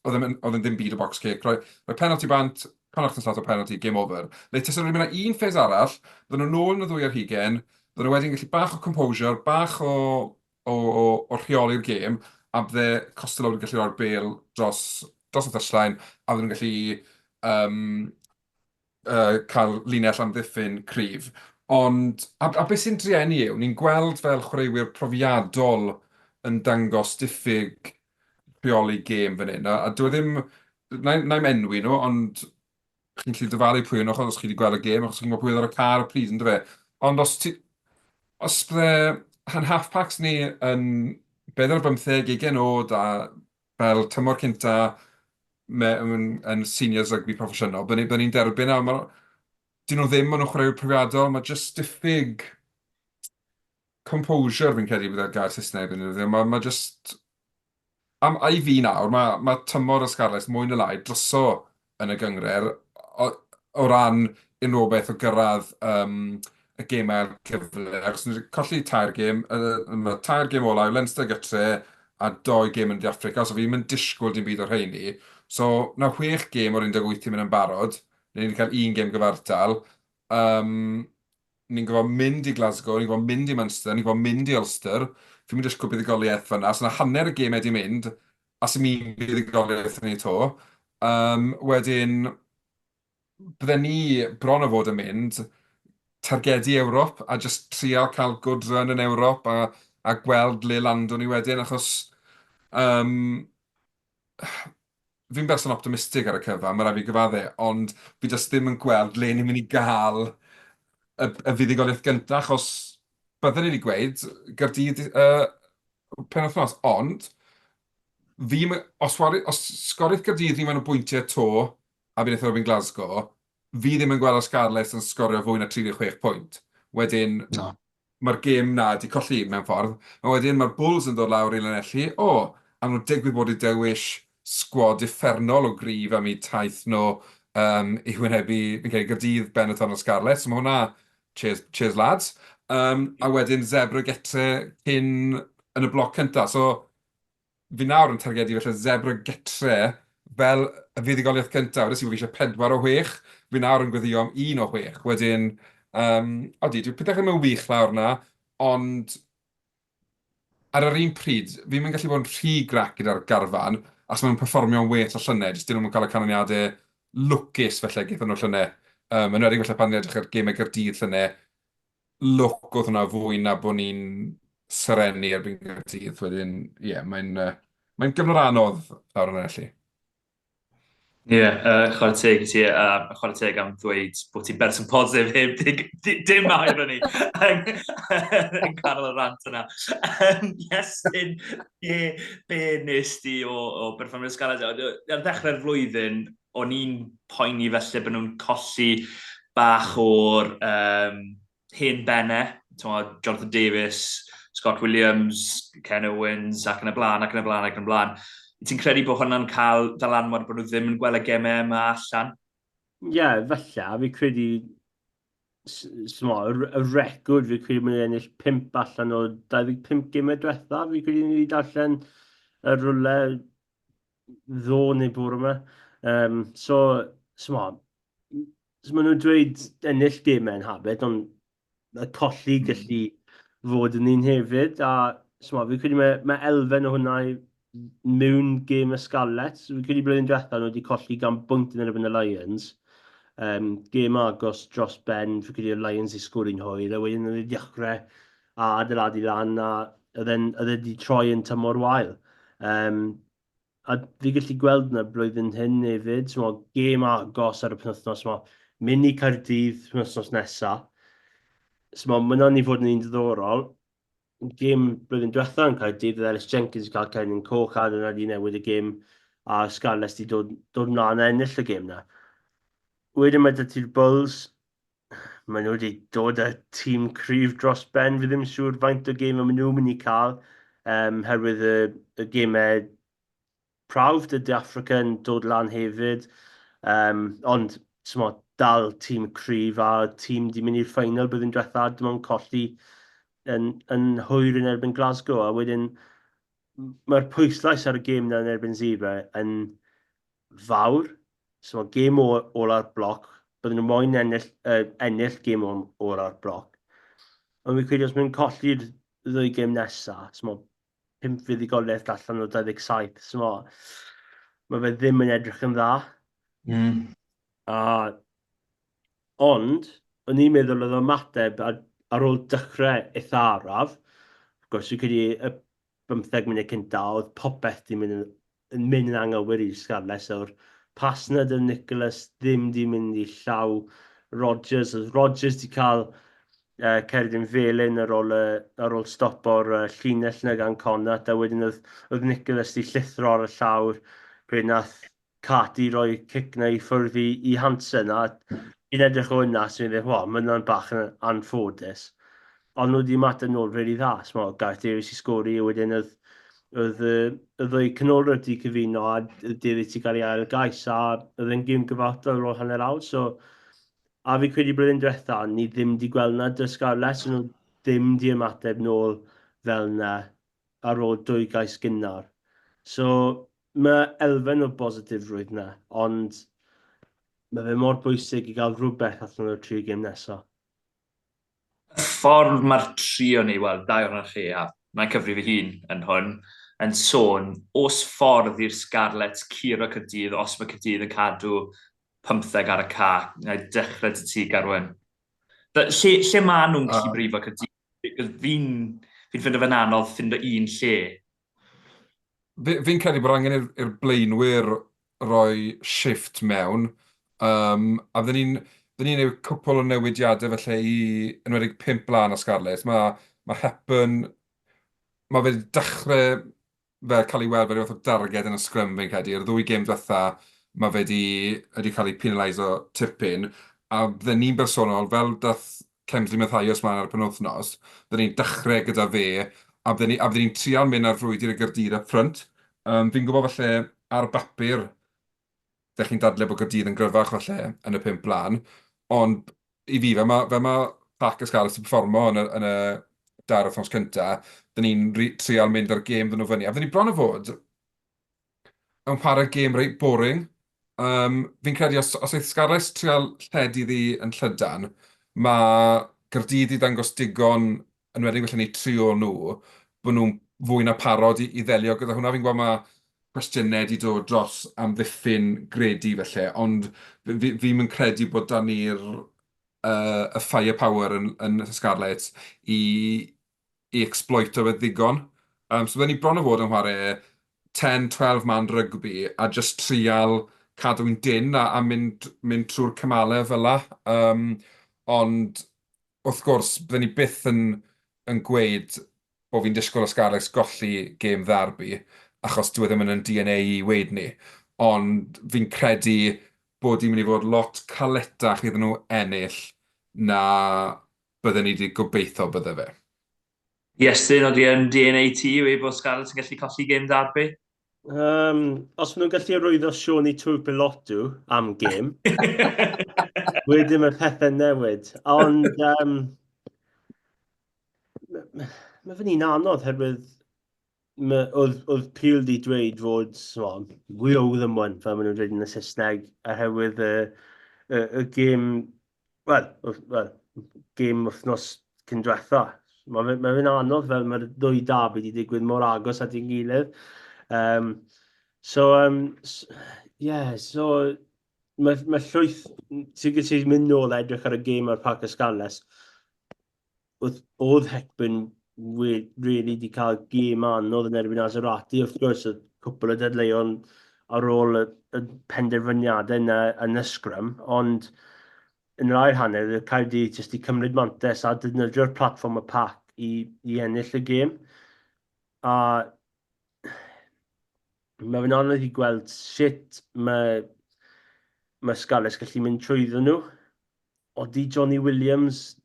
yn ddim byd o box kick. Rhoi penalty bant, panach yn slat o penalty, game over. Le tysyn nhw'n mynd â un phase arall, dyn nhw'n nôl yn y ddwy ar hugen, dyn nhw wedyn gallu bach o composure, bach o rheoli'r gêm, a bydde Costello yn gallu rhoi'r bel dros y ddyshlain, a bydden nhw'n gallu cael linell am ddiffyn cryf. Ond, a beth sy'n driennu yw, ni'n gweld fel chwaraewyr profiadol yn dangos diffyg rheoli gêm fan hyn. A dwi ddim, na'i'm enwi nhw, ond chi'n gallu dyfalu pwy yn ochr os chi wedi gweld y gêm, achos chi'n gwybod pwy oedd ar y car y pryd yn dyfe. Ond os bydde han half-packs ni yn beddar 15-20 oed a fel tymor cynta yn seniors rygbi proffesiynol, byddwn ni'n derbyn a dyn nhw ddim yn chwaraewyr profiadol, mae just diffyg composure fi'n credu byddai'r gair Saesneg yn ydyn. Mae just... A i fi nawr, mae tymor y Sgarlets mwy na lai dryso yn y gyngred o ran unrhyw beth o gyrraedd y gemau cyfle. Achos ni'n colli 3 gêm, mae 3 gêm olau, Leinster gytre a 2 gêm yn De Affrica, so fi'n mynd disgwyl dim byd o'r rheini. So, na 6 gêm o'r 18 ti'n mynd yn barod, ni'n cael 1 gêm gyfartal. Ni'n gofod mynd i Glasgow, ni'n gofod mynd i Munster, ni'n gofod mynd i Ulster. Fi'n mynd disgwyl buddigoliaeth fyna, so na hanner y gêm wedi mynd, a sy'n mynd buddigoliaeth yn ei to. Wedyn, bydden ni bron o fod yn mynd, targedu Ewrop, a just trial cael good run yn Ewrop, a gweld le landwn ni wedyn, achos fi'n berson optimistig ar y cyfan, mae rai fi gyfadde, ond fi just ddim yn gweld le ni'n mynd i gael y fuddigoliaeth gyntaf, achos byddwn ni wedi gweud, Gaerdydd penwythnos, ond os sgorith Gaerdydd ni mewn o bwyntiau to a bydd eithaf yn Glasgow, fi ddim yn gweld o Sgarlets yn sgorio fwy na 36 pwynt. Wedyn, mae'r gêm na wedi colli mewn ffordd, a wedyn mae'r Bulls yn dod lawr i Lanylli, a nhw'n digwydd bod i dewis sgwad effernol o grif am eu taith nhw i wynebu, fi'n credu, Gaerdydd, Benetton o Sgarlets, so mae hwnna, cheers lads. A wedyn Zebra getre cyn yn y bloc cyntaf. So, fi nawr yn targedu felly Zebra getre fel y fuddigoliaeth cyntaf. Wedyn sy'n eisiau 4 o 6. Fi nawr yn gweddio am 1 o 6. Wedyn, dwi'n pethau mewn wych lawr na, ond ar yr un pryd, fi'n mynd gallu bod yn rhy grac gyda'r garfan, as maen nhw'n perfformio'n wet o llynau, jyst dyn nhw'n cael y canlyniadau lwcus felly gyda nhw llynau. Yn wedi felly pan ni edrych ar gemau Gaerdydd llynau, look oedd hwnna fwy na bod ni'n serenu erbyn Gaerdydd. Wedyn, mae'n gyfnod anodd lawr yn Ennill. Chwarae teg i ti, a chwarae teg am ddweud bod ti'n berson positif heb dim air yn ni yn canol y rant yna. Iestyn, be nes ti o berfformio'r Sgarlets? Ar ddechrau'r flwyddyn, o'n i'n poeni felly bod nhw'n colli bach o'r hen bennau, Jonathan Davies, Scott Williams, Ken Owens, ac yn y blaen. Ti'n credu bod hwnna'n cael dylanwad bod nhw ddim yn gweld y gemau yma allan? Ie, falle. Fi credu y record fi credu mynd i ennill 5 allan o 25 gemau diwetha. Fi credu ni wedi darllen y rwle ddo neu bwr yma. So maen nhw'n dweud ennill gemau yn habit, ond y colli gallu fod yn un hefyd. A fi credu mae elfen o hwnna mewn gêm y Sgarlets. Fi'n credu blwyddyn diwetha nhw wedi colli gan bwynt yn erbyn y Lions. Gêm agos dros ben, fi'n credu y Lions i sgwrio'n hwyr, a wedyn wedi dechrau a adeiladu lan, a oedd wedi troi yn tymor wael. A fi gallu gweld yna blwyddyn hyn hefyd, gêm agos ar y penwythnos, mynd i Chaerdydd penwythnos nesaf. Mae hwnna'n i fod yn un diddorol. Gêm blwyddyn diwetha yn Chaerdydd, Ellis Jenkins i cael cennin coch a dyna di newid y gêm, a Sgarlets di dod mlaen a ennill y gêm na. Wedyn mae ti'r Bulls, maen nhw wedi dod â tîm cryf dros ben, fi ddim yn siŵr faint o gêm maen nhw'n mynd i cael, herwydd y gemau prawf, De Affrica yn dod lan hefyd, ond dal tîm cryf a tîm di mynd i'r ffeinal blwyddyn diwetha, dim ond colli yn hwyr yn erbyn Glasgow, a wedyn mae'r pwyslais ar y gêm na yn erbyn Zebra yn fawr. So mae gêm ola'r bloc, byddwn nhw moyn ennill gêm ola'r bloc. Ond fi'n credu os mae'n colli'r ddwy gêm nesaf, so mae 5 fuddugoliaeth allan o 27, so mae fe ddim yn edrych yn dda. Ond, o'n i'n meddwl oedd o'n mateb ar ôl dechrau eitha araf. Of gwrs, fi'n credu y 15 munud cynta, oedd popeth di mynd yn anghywir i'r Sgarlets. O'r pasnad o Nicholas ddim di mynd i llaw Rodgers. Oedd Rodgers di cael Chaerdydd yn felyn ar ôl stop o'r llinell na gan Connacht, a wedyn oedd Nicholas di llithro ar y llawr pryd nath Carty roi cic na i ffwrdd i Hansen, a i'n edrych o hynna, so i'n dweud, mae hwnna'n bach yn anffodus. Ond nhw wedi mateb nôl rili dda, Gartref i sgori, a wedyn oedd y ddwy canolwr wedi cyfuno a dydd i ti gael ei ail gais, a oedd yn gym gyfartal ar ôl hanner awr, so a fi credu blwyddyn diwetha, ni ddim di gweld na dy Sgarlets, nhw ddim di ymateb nôl fel na ar ôl 2 gais gynnar. So mae elfen o bositifrwydd na, ond mae fe mor bwysig i gael rhywbeth allan o'r 3 gêm nesaf. Y ffordd mae'r trio ni, wel, dau o'r chi, a mae'n cyfri fi hun yn hwn, yn sôn, os ffordd i'r Sgarlets curo Caerdydd, os mae Caerdydd yn cadw 15 ar y ca, neu dechrau dy ti Garwen. Lle mae nhw'n gallu brifo Caerdydd? Fi'n ffindo fe'n anodd ffindo un lle. Fi'n credu bod angen i'r blaenwyr roi shift mewn, a fydden ni'n ei cwpl o newidiadau felly i enwedig 5 blaen o Sgarlets. Mae Hepburn, mae fe dechrau fel cael ei weld fel rhywbeth o darged yn y sgrym fi'n credu. Yr 2 gêm diwetha, mae fe wedi cael ei penalisio tipyn, a bydden ni'n bersonol, fel dath Cemsley Mathias ma'n ar y penwythnos, bydden ni'n dechrau gyda fe, a bydden ni'n trial mynd ar frwydr y Gaerdydd up front. Fi'n gwybod falle ar bapur, ddech chi'n dadle bod Gaerdydd yn gryfach falle yn y 5 blaen, ond i fi, fe mae pac y Sgarlets yn performo yn y 2 wythnos cyntaf, bydden ni'n trial mynd ar gêm ddyn nhw fyny. A bydden ni bron o fod yn chwarae gêm reit boring. Fi'n credu os eith Sgarlets trial lledu ddi yn Llydan, mae Gaerdydd i dangos digon yn wedi felly ni trio nhw, bod nhw'n fwy na parod i ddelio gyda hwnna. Fi'n gwybod mae cwestiynau wedi dod dros am ddiffyn gredu felly, ond fi'n credu bod da ni'r y firepower yn Sgarlets i exploito fe ddigon. So bydden ni bron o fod yn chwarae 10-12 man rygbi a just trial cadw'n dyn a mynd trwy'r cymalau fel la. Ond wrth gwrs, bydden ni byth yn gweud bod fi'n disgwyl o Sgarlets golli gêm ddarbi, achos dwi ddim yn DNA i weid ni. Ond fi'n credu bod i'n mynd i fod lot caletach iddyn nhw ennill na bydden ni wedi gobeithio bydde fe. Iestyn, oeddi yn DNA ti yw bod Sgarlets yn gallu colli gêm darbi? Os maen nhw'n gallu arwyddo Sioni trwy'r pilotw am gêm, wedyn mae pethau newid. Ond mae fy'n un anodd herwydd oedd Peel di dweud fod we owe them one, fel maen nhw'n dweud yn y Saesneg, oherwydd y gêm, gêm wythnos cyn diwetha. Mae fe'n anodd fel mae'r 2 derby wedi digwydd mor agos at ei gilydd. So mae llwyth, ti'n gallu mynd nôl edrych ar y gêm ar Parc y Sgarlets. Oedd Hepburn really wedi cael gêm anodd yn erbyn Aserati, wrth gwrs, y cwpl o dadleuon ar ôl y penderfyniadau yn y sgrym, ond yn yr ail hanner, y Chaerdydd jyst i cymryd mantes a defnyddio'r platform y pac i ennill y gêm. A mae fe'n anodd i gweld sut mae Sgarlets gallu mynd trwyddo nhw. Oeddi Johnny Williams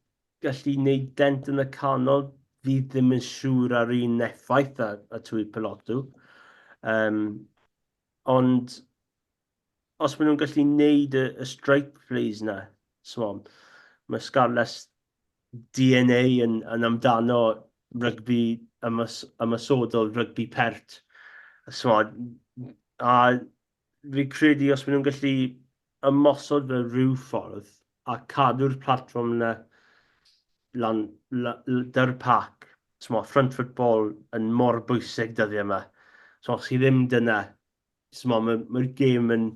gallu gwneud dent yn y canol, fi ddim yn siŵr ar un effaith a trwy'r pilotw. Ond os maen nhw'n gallu gwneud y strike plays na, mae Sgarlets DNA yn amdano rygbi ymasodol, rygbi pert. A fi credu os maen nhw'n gallu ymosod fe rhyw ffordd a cadw'r platform yna dy'r pac. Front football yn mor bwysig dyddiau yma. Os chi ddim dyna, mae'r gêm yn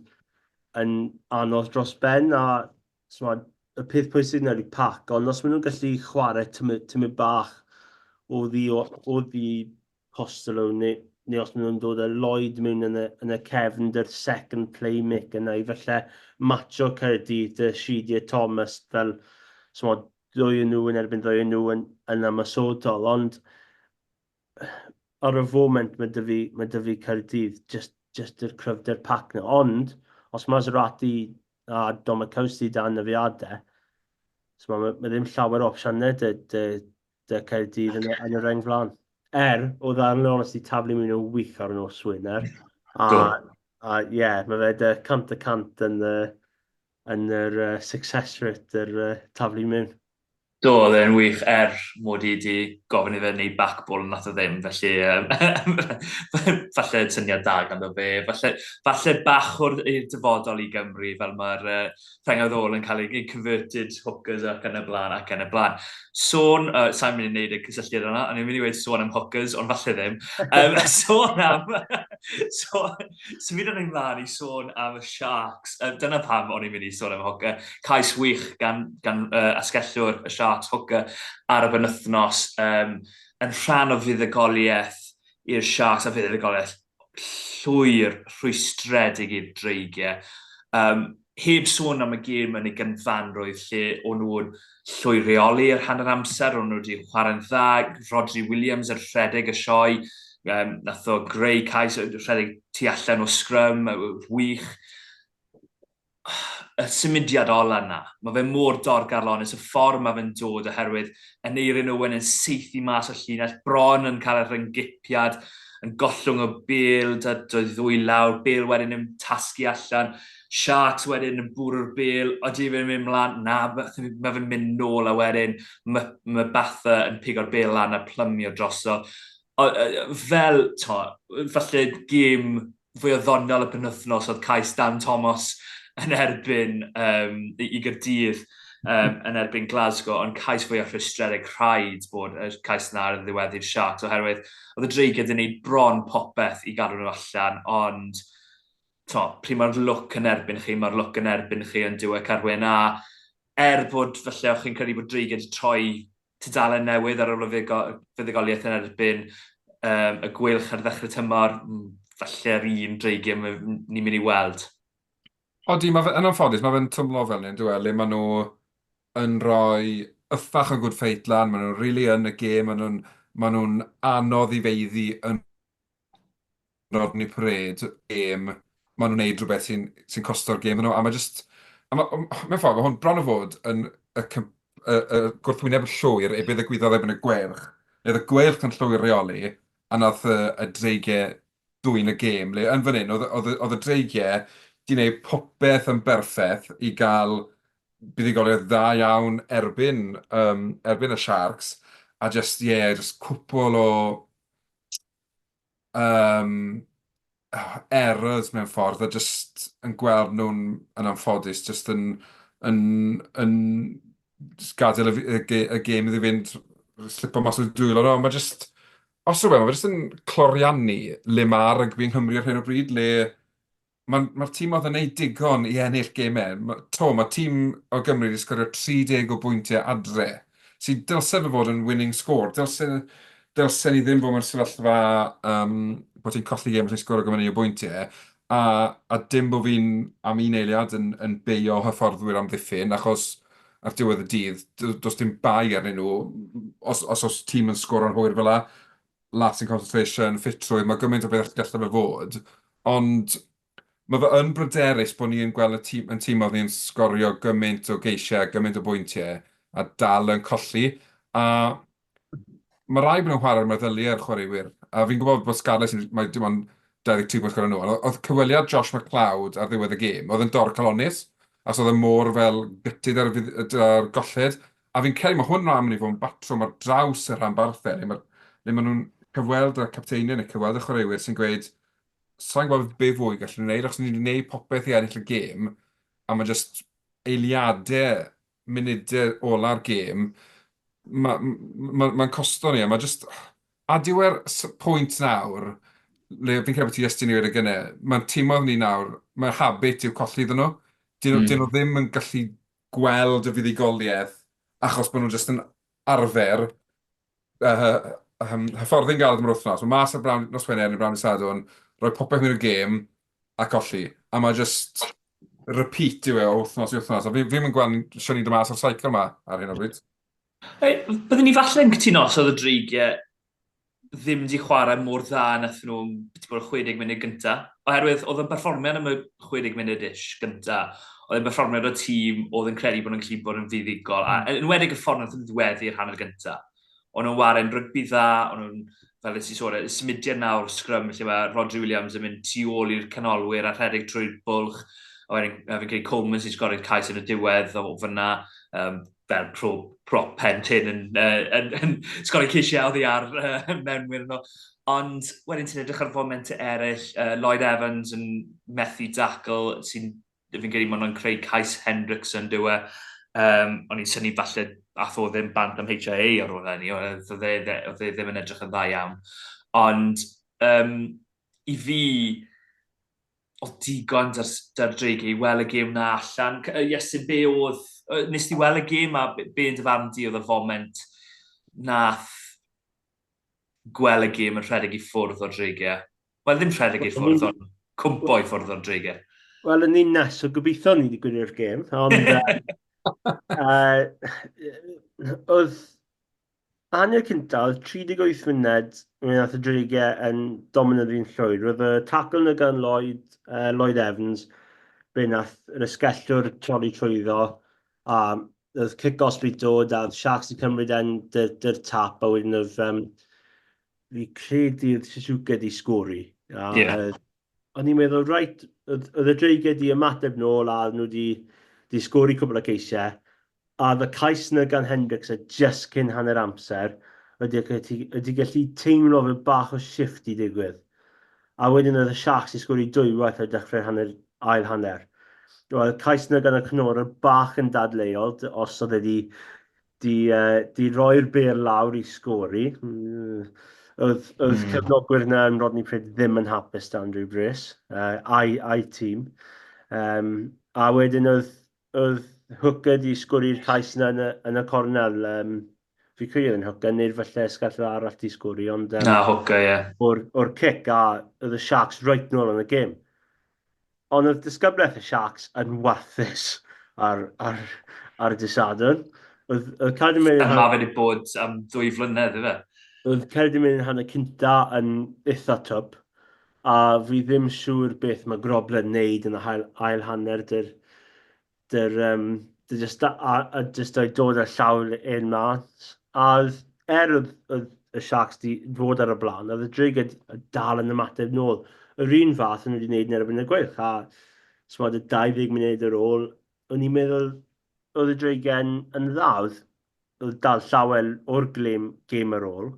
anodd dros ben a y peth pwysig yna yw pac, ond os maen nhw'n gallu chwarae tymau bach o ddi Costello neu os maen nhw'n dod â Lloyd mewn yn y cefn dy'r second playmaker yna i falle matcho Chaerdydd y Sidiau Thomas fel dwy nhw yn erbyn ddwy nhw yn ymasodol, ond ar y foment mae dy fi Chaerdydd just yr cryfder pac na. Ond, os Maserati a Domacowski dan afiadau, mae ddim llawer o opsiynau dy Chaerdydd yn y reng flan. Oedd ar yn onest i taflu mewn o wych ar y nos Wener. A mae fe dy cant y cant yn yr success rate yr taflu mewn. Do, oedd e'n wych mod i wedi gofyn i fe wneud backball nath o ddim, felly falle syniad da ganddo fe. Falle bach o'r dyfodol i Gymru, fel mae'r rhengoddol yn cael ei converted hookers ac yn y blaen. Sa'n mynd i wneud y cysylltiad yna, o'n i'n mynd i wedi sôn am hookers, ond falle ddim. So fi yn ein mlaen i sôn am y Sharks. Dyna pam o'n i'n mynd i sôn am hooker. Cais wych gan asgellwr y Sharks hooker ar y benwythnos yn rhan o fuddugoliaeth i'r Sharks a fuddugoliaeth llwyr rhwystredig i'r Dreigiau. Heb sôn am y gêm yn ei gynfanrwydd lle o'n nhw'n llwy reoli ar hanner amser, o'n nhw wedi chwarae'n dda, Rodri Williams yr rhedeg y sioe, nath o greu cais rhedeg tu allan o scrum, wych. Y symudiad ola yna, mae fe mor dorgarlonus, y ffordd mae fe'n dod oherwydd Aneirin Owen yn seithi mas o llinell, bron yn cael y ryngipiad, yn gollwng o bêl, doedd ddwy lawr, bêl wedyn yn tasgu allan, Sharks wedyn yn bwrw'r bêl, oeddi fe'n mynd mlaen, mae fe'n mynd nôl a wedyn mae Batha yn pigo'r bêl lan a plymio droso. Fel, falle gêm fwy o ddoniol y penwythnos oedd cais Dan Thomas yn erbyn i Gaerdydd yn erbyn Glasgow, ond cais fwy o rhwystredig rhaid bod y cais yna ar ddiweddu'r Sharks, oherwydd oedd y Dreigiau wedi gwneud bron popeth i gadw nhw allan, ond pryd mae'r look yn erbyn chi, mae'r look yn erbyn chi yn diwedd Carwyn, a bod falle o'ch chi'n credu bod Dreigiau wedi troi tudalen newydd ar ôl y fuddugoliaeth yn erbyn y Gweilch ar ddechrau tymor, falle'r un Dreigiau ni'n mynd i weld. Odi, yn anffodus, mae fe'n tymlo fel ni'n dweud, le maen nhw yn rhoi yffach yn good fight lan, maen nhw'n really yn y gêm, maen nhw'n anodd i feiddi yn rodni pred gêm, maen nhw'n neud rhywbeth sy'n costo'r gêm nhw, a mae just, mewn ffordd, mae hwn bron o fod yn y gwrthwyneb llwyr e bydd y gwyddoedd ebyn y Gweilch. Nid y Gweilch yn llwyr reoli, a nath y Dreigiau dwy'n y gêm, le yn fan hyn, oedd y Dreigiau di wneud popeth yn berffaith i gael buddigoliaeth dda iawn erbyn y Sharks, a just cwpl o errors mewn ffordd, a just yn gweld nhw'n anffodus, just yn gadael y gêm iddi fynd, slipo mas o'r dwylo nhw, mae just, os rhywbeth, mae just yn cloriannu le mae'r rygbi yng Nghymru ar hyn o bryd, le mae'r tîm oedd yn neud digon i ennill gemau. Mae tîm o Gymru wedi sgorio 30 o bwyntiau adre, sy'n dylse fe fod yn winning score. Dylse ni ddim fod mewn sefyllfa bod ti'n colli gem sy'n sgorio gymaint o bwyntiau, a dim bod fi'n am un eiliad yn beio hyfforddwyr am ddiffyn, achos ar diwedd y dydd, does dim bai arnyn nhw, os tîm yn sgoro'n hwyr fel la, lapse in concentration, ffitrwydd, mae gymaint o beth gallai fe fod, ond mae fe yn bryderus bod ni'n gweld yn tîm oedd ni'n sgorio gymaint o geisiau, gymaint o bwyntiau, a dal yn colli. A mae rai bod nhw'n chwarae'r meddyliau'r chwaraewyr. A fi'n gwybod bod Sgarlets, mae dim ond 22 pwynt gyda nhw. Oedd cyweliad Josh McLeod ar ddiwedd y gêm, oedd yn dorcalonus, as oedd y môr fel gytid ar golled, A fi'n credu mae hwn rhan i fod yn batrwm ar draws y rhanbarthau, neu maen nhw'n cyfweld y capteiniau neu cyfweld y chwaraewyr sy'n gweud, sa'n gweld be fwy gallen nhw'n neud, achos ni'n gwneud popeth i ennill y gêm, a mae jyst eiliadau munudau ola'r gêm, mae'n costo ni, a mae jyst... A diwer pwynt nawr, le fi'n credu bod ti ystyn i wedi gynnau, mae'n tîmodd ni nawr, mae'r habit i'w colli ddyn nhw. Dyn nhw ddim yn gallu gweld y fuddugoliaeth, achos bod nhw'n jyst yn arfer hyfforddi'n galed am yr wythnos. Mae mas o'r nos Wener neu brawn i Sadwrn, rhoi popeth mewn y gêm a colli. A mae jyst repeat yw e o wythnos i wythnos. A fi'n gweld sio ni'n dod mas o'r cycle yma ar hyn o bryd. Byddwn ni falle'n cytuno os oedd y Dreigiau ddim wedi chwarae mor dda nath nhw'n beth bod y 60 munud gyntaf. Oherwydd, oedd yn perfformiad am y 60 munud ish gyntaf. Oedd yn perfformiad o tîm, oedd yn credu bod nhw'n gallu bod yn fuddigol. A yn wedig y ffordd nath nhw'n diweddu'r hanner gyntaf. O'n nhw'n waren rygbi dda, o'n nhw'n, fel ys i sôn, symudiad nawr sgrym, lle mae Rodri Williams yn mynd tu ôl i'r canolwyr a rhedeg trwy'r bwlch. A wedyn, fi'n credu Coleman sy'n sgorio'r cais yn y diwedd o fyna. Fel prop pen tin yn sgori cisiau oddi ar mewnwyr nhw. Ond wedyn ti'n edrych ar foment eraill, Lloyd Evans yn methu dacl, sy'n fi'n credu maen nhw'n creu cais Hendrickson dywe. O'n i'n syni falle ath o ddim bant am HIA ar ôl hynny, oedd e ddim yn edrych yn dda iawn. Ond i fi, o digon da'r Dreigiau i weld y gêm na allan. Iestyn, be oedd... Nes ti weld y gêm a be yn dyfarnu di oedd y foment nath gweld y gêm yn rhedeg i ffwrdd o'r Dreigiau. Wel, ddim rhedeg i ffwrdd, ond cwmpo i ffwrdd o'r Dreigiau. Wel, yn un nes o gobeithion ni wedi gwneud gêm, ond oedd hanner cyntaf, oedd 38 munud, nath y Dreigiau yn dominant un llwyr. Roedd y tackle na gan Lloyd Evans, be nath yr ysgellwr troli trwyddo, a oedd kick-off wedi dod, a Sharks wedi cymryd dy'r tap, a wedyn oedd fi credu'r Suzuka wedi sgori. O'n i'n meddwl, reit, oedd y Dreigiau wedi ymateb nôl, a nhw wedi sgori cwbl o ceisiau, a oedd y cais na gan Hendricks just cyn hanner amser, wedi gallu teimlo fe bach o shift i digwydd. A wedyn oedd y Sharks i sgori dwywaith ar dechrau ail hanner. Oedd y cais na gan y cnor bach yn dadleuol, os oedd wedi rhoi'r bel lawr i sgori. Oedd cefnogwyr na yn Rodney Pryd ddim yn hapus dan rhyw bres, a'i tîm. A wedyn oedd Hwca di sgori'r cais yna yn y cornel. Fi credu yn Hwca, nid falle sgallio arall di sgori, ond... Na, Hwca, ie. O'r cic, a oedd y Sharks right nôl yn y gêm. Ond oedd disgybliaeth y Sharks yn warthus ar y disadwn. Oedd Chaerdydd mynd... Yn ma wedi bod am 2 flynedd, efe? Oedd Chaerdydd mynd yn hanner cynta yn eitha twp, a fi ddim siŵr beth mae Grobler yn neud yn y ail hanner just o'i dod ar llaw un mas. A oedd y Sharks di fod ar y blaen, oedd y Dreigiau dal yn ymateb nôl. Yr un fath yn wedi gwneud yn erbyn y Gweilch, a smod y 20 munud ar ôl, o'n i'n meddwl oedd y Dreigiau yn dda, oedd dal llawer o'r gêm ar ôl,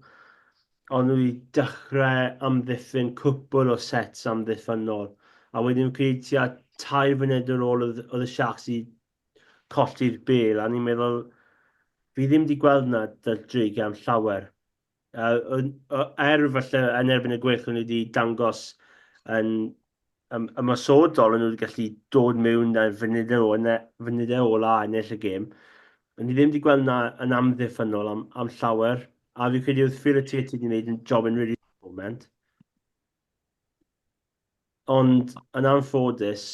ond nhw wedi dechrau amddiffyn cwpl o sets amddiffynol, a wedyn nhw'n credu tua 2 munud ar ôl oedd y Sharks i colli'r bel, a ni'n meddwl, fi ddim wedi gweld yna dy'r Dreigiau am llawer. Falle yn erbyn y Gweilch, o'n wedi dangos yn ymosodol, o'n wedi gallu dod mewn na funudau ola a ennill y gêm. O'n i ddim wedi gweld yna yn amddiffynol am llawer, a fi credu oedd Phil Tate wedi gwneud yn job yn really moment. Ond yn anffodus,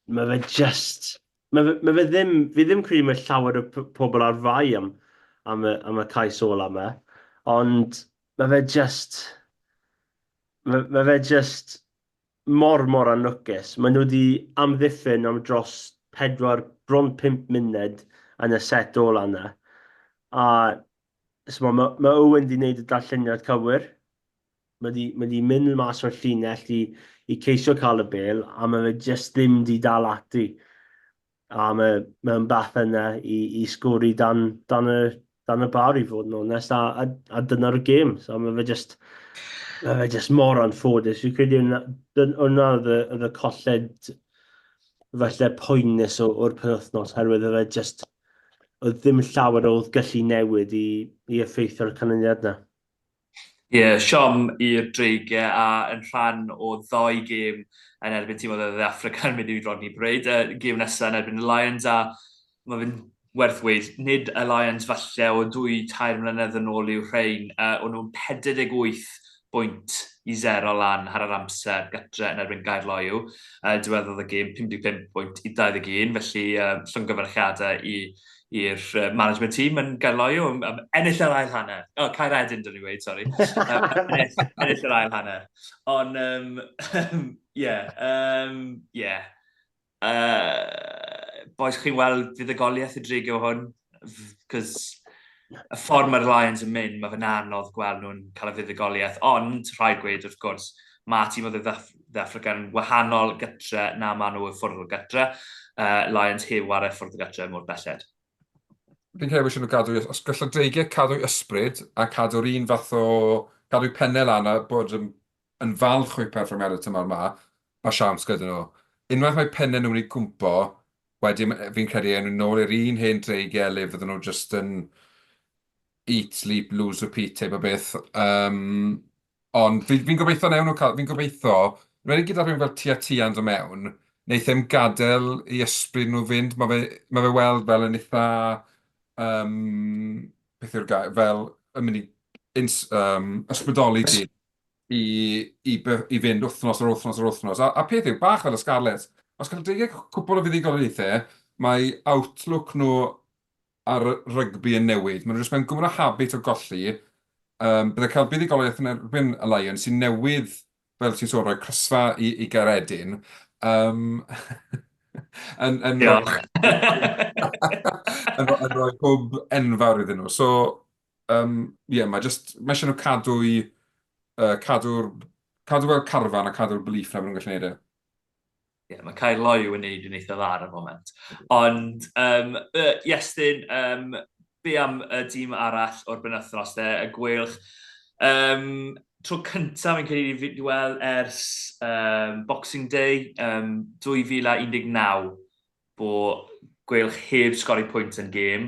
mae fe just... Mae fe ddim... Fi ddim credu mae llawer o pobl ar fai am y cais ola yma, ond mae fe just... Mae fe just mor anwcus. Mae nhw wedi amddiffyn am dros 4, bron 5 munud yn y set ola yna. A mae Owen wedi gwneud y darlleniad cywir. Mae wedi mynd mas o'r llinell i ceisio cael y bel, a mae fe just ddim wedi dal ati. A mae'n bath yna i sgori dan y bar i fod yn onest, a dyna'r gêm. So mae fe just mor anffodus. Fi'n credu hwnna oedd y colled falle poenus o'r penwythnos, herwydd oedd ddim llawer oedd gallu newid i effeithio'r canlyniad yna. Siom i'r Dreigiau a yn rhan o ddoi gêm yn erbyn tîm oedd y African mynd i Rodney Parade. Gêm nesaf yn erbyn y Lions a mae fe'n werth weid, nid y Lions falle o 2-3 mlynedd yn ôl i'w rhain. O'n nhw'n 48 bwynt i 0 lan ar yr amser gytre yn erbyn Gaerloyw. Diweddodd y gêm 55 bwynt i 21, felly llongyfarchiadau i'r management team yn Gaerloyw, ennill yr ail hanner. Caeredin, dyn ni weid, sori. Ennill yr ail hanner. Ond, boes chi'n weld fuddugoliaeth y Dreigiau hwn, cos y ffordd mae'r Lions yn mynd, mae fe'n anodd gweld nhw'n cael y fuddugoliaeth, ond rhaid gweud, wrth gwrs, mae tîm oedd y African wahanol gytre na maen nhw y ffwrdd o gytre. Lions heb wario ffwrdd o gytre mor belled. Fi'n credu bod nhw gadw, os gallai Dreigiau cadw ysbryd a cadw'r un fath o, cadw pennau lan a bod yn falch o'i perfformiadau tymor mae siams gyda nhw. Unwaith mae pennau nhw'n ei gwmpo, wedyn fi'n credu nhw'n nôl i'r un hen Dreigiau le fydden nhw just yn eat, sleep, lose, repeat type o beth. Ond fi'n gobeithio fi'n gobeithio, rhaid i gyda rhywun fel tia yn dod mewn, wneith e'n gadael i ysbryd nhw fynd. Mae fe weld fel yn eitha, beth yw'r gair, fel yn mynd i ysbrydoli ti i fynd wythnos ar wythnos. A peth yw, bach fel y Sgarlets, os gael Dreigiau cwbl o fuddugoliaethau, mae outlook nhw ar rygbi yn newid. Maen nhw'n jyst mewn gwmwn o habit o golli. Byddai cael buddugoliaeth yn erbyn y Lions sy'n newydd, fel ti'n sôn, rhoi crysfa i Garedin. Diolch. Yn rhoi hwb enfawr iddyn nhw. So, mae eisiau nhw cadw fel carfan a cadw'r belief na maen nhw'n gallu gwneud e. Mae Caerloyw yn neud yn eitha dda ar y moment. Ond, Iestyn, be am y dîm arall o'r benwythnos y Gweilch? Tro cyntaf fi'n credu fi weld ers Boxing Day 2019 bod Gweilch heb sgori pwynt yn gêm.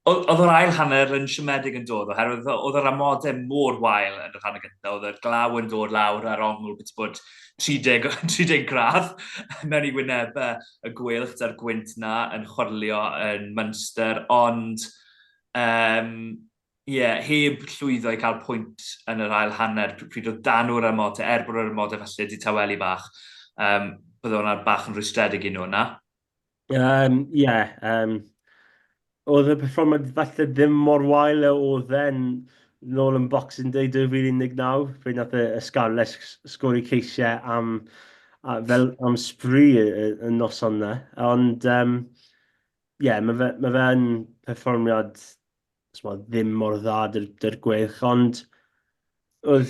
Oedd yr ail hanner yn siomedig yn dod, oherwydd oedd yr amodau mor wael yn y hanner gyntaf. Oedd y glaw yn dod lawr ar ongl beth bod 30 gradd mewn i wynebau y Gweilch da'r gwynt na yn chwrlio yn Munster. Ond, heb llwyddo i cael pwynt yn yr ail hanner pryd oedd danw'r amodau, bod yr amodau falle di tawelu bach. Bydd hwnna bach yn rhwystredig i nhw, na? Oedd y perfformiad falle ddim mor wael oedd e'n nôl yn Boxing Day 2019, pryd nath y Sgarlets sgori ceisiau am spree y noson yna. Ond, mae fe'n perfformiad ddim mor dda dy'r Gweilch, ond oedd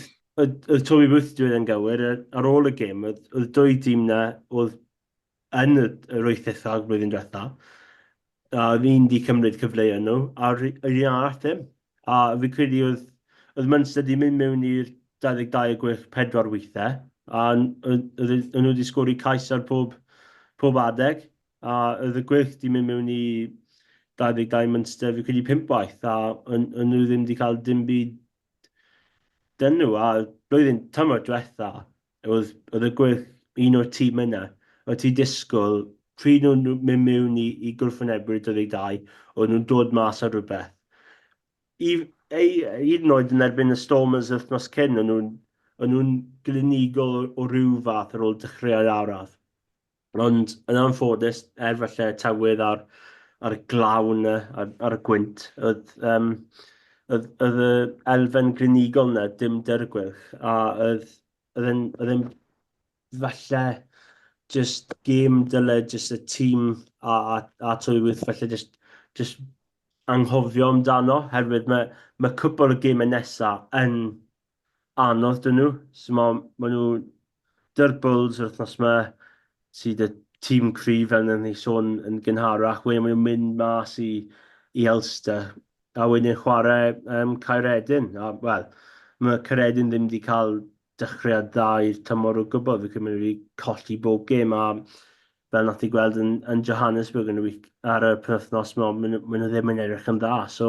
Toby Booth dweud yn gywir, ar ôl y gêm, oedd dwy tîm yna oedd yn y rwystredig blwyddyn diwethaf, a oedd un di cymryd cyfleu nhw, a yr un arall ddim. A fi credu oedd Munster di mynd mewn i'r 22 Gweilch 4 weithiau, a oedd nhw wedi sgori cais ar pob adeg, a oedd y Gweilch di mynd mewn i 22 Munster, fi credu 5 waith, a nhw ddim wedi cael dim byd dyn nhw. A blwyddyn tymor diwetha, oedd y Gweilch un o'r tîm yna, oedd ti disgwyl pryd nhw'n mynd mewn i gwrthwynebu'r 22, oedd nhw'n dod mas ar rhywbeth. Hyd yn oed yn erbyn y Stormers wythnos cyn, oedd nhw'n glinigol o ryw fath ar ôl dechrau'r araf. Ond yn anffodus, falle tywydd ar y glawn ar y gwynt, oedd y elfen glinigol yna dim dy'r Gweilch, a oedd e'n falle just game dyle just y tîm a Twywyth falle just anghofio amdano, herwydd mae cwpl o gemau nesaf yn anodd dyn nhw. So mae nhw dy'r Bulls wrthnos yma sydd y tîm cryf fel ni sôn yn gynharach. Wedyn maen nhw'n mynd mas i Ulster. A wedyn chwarae Caeredin. Wel, mae Caeredin ddim wedi cael dechreuad dda i'r tymor o gwbl. Fi'n credu wedi colli bob gêm. A fel nath i gweld yn Johannesburg ar y penwythnos, maen nhw ddim yn edrych yn dda. So,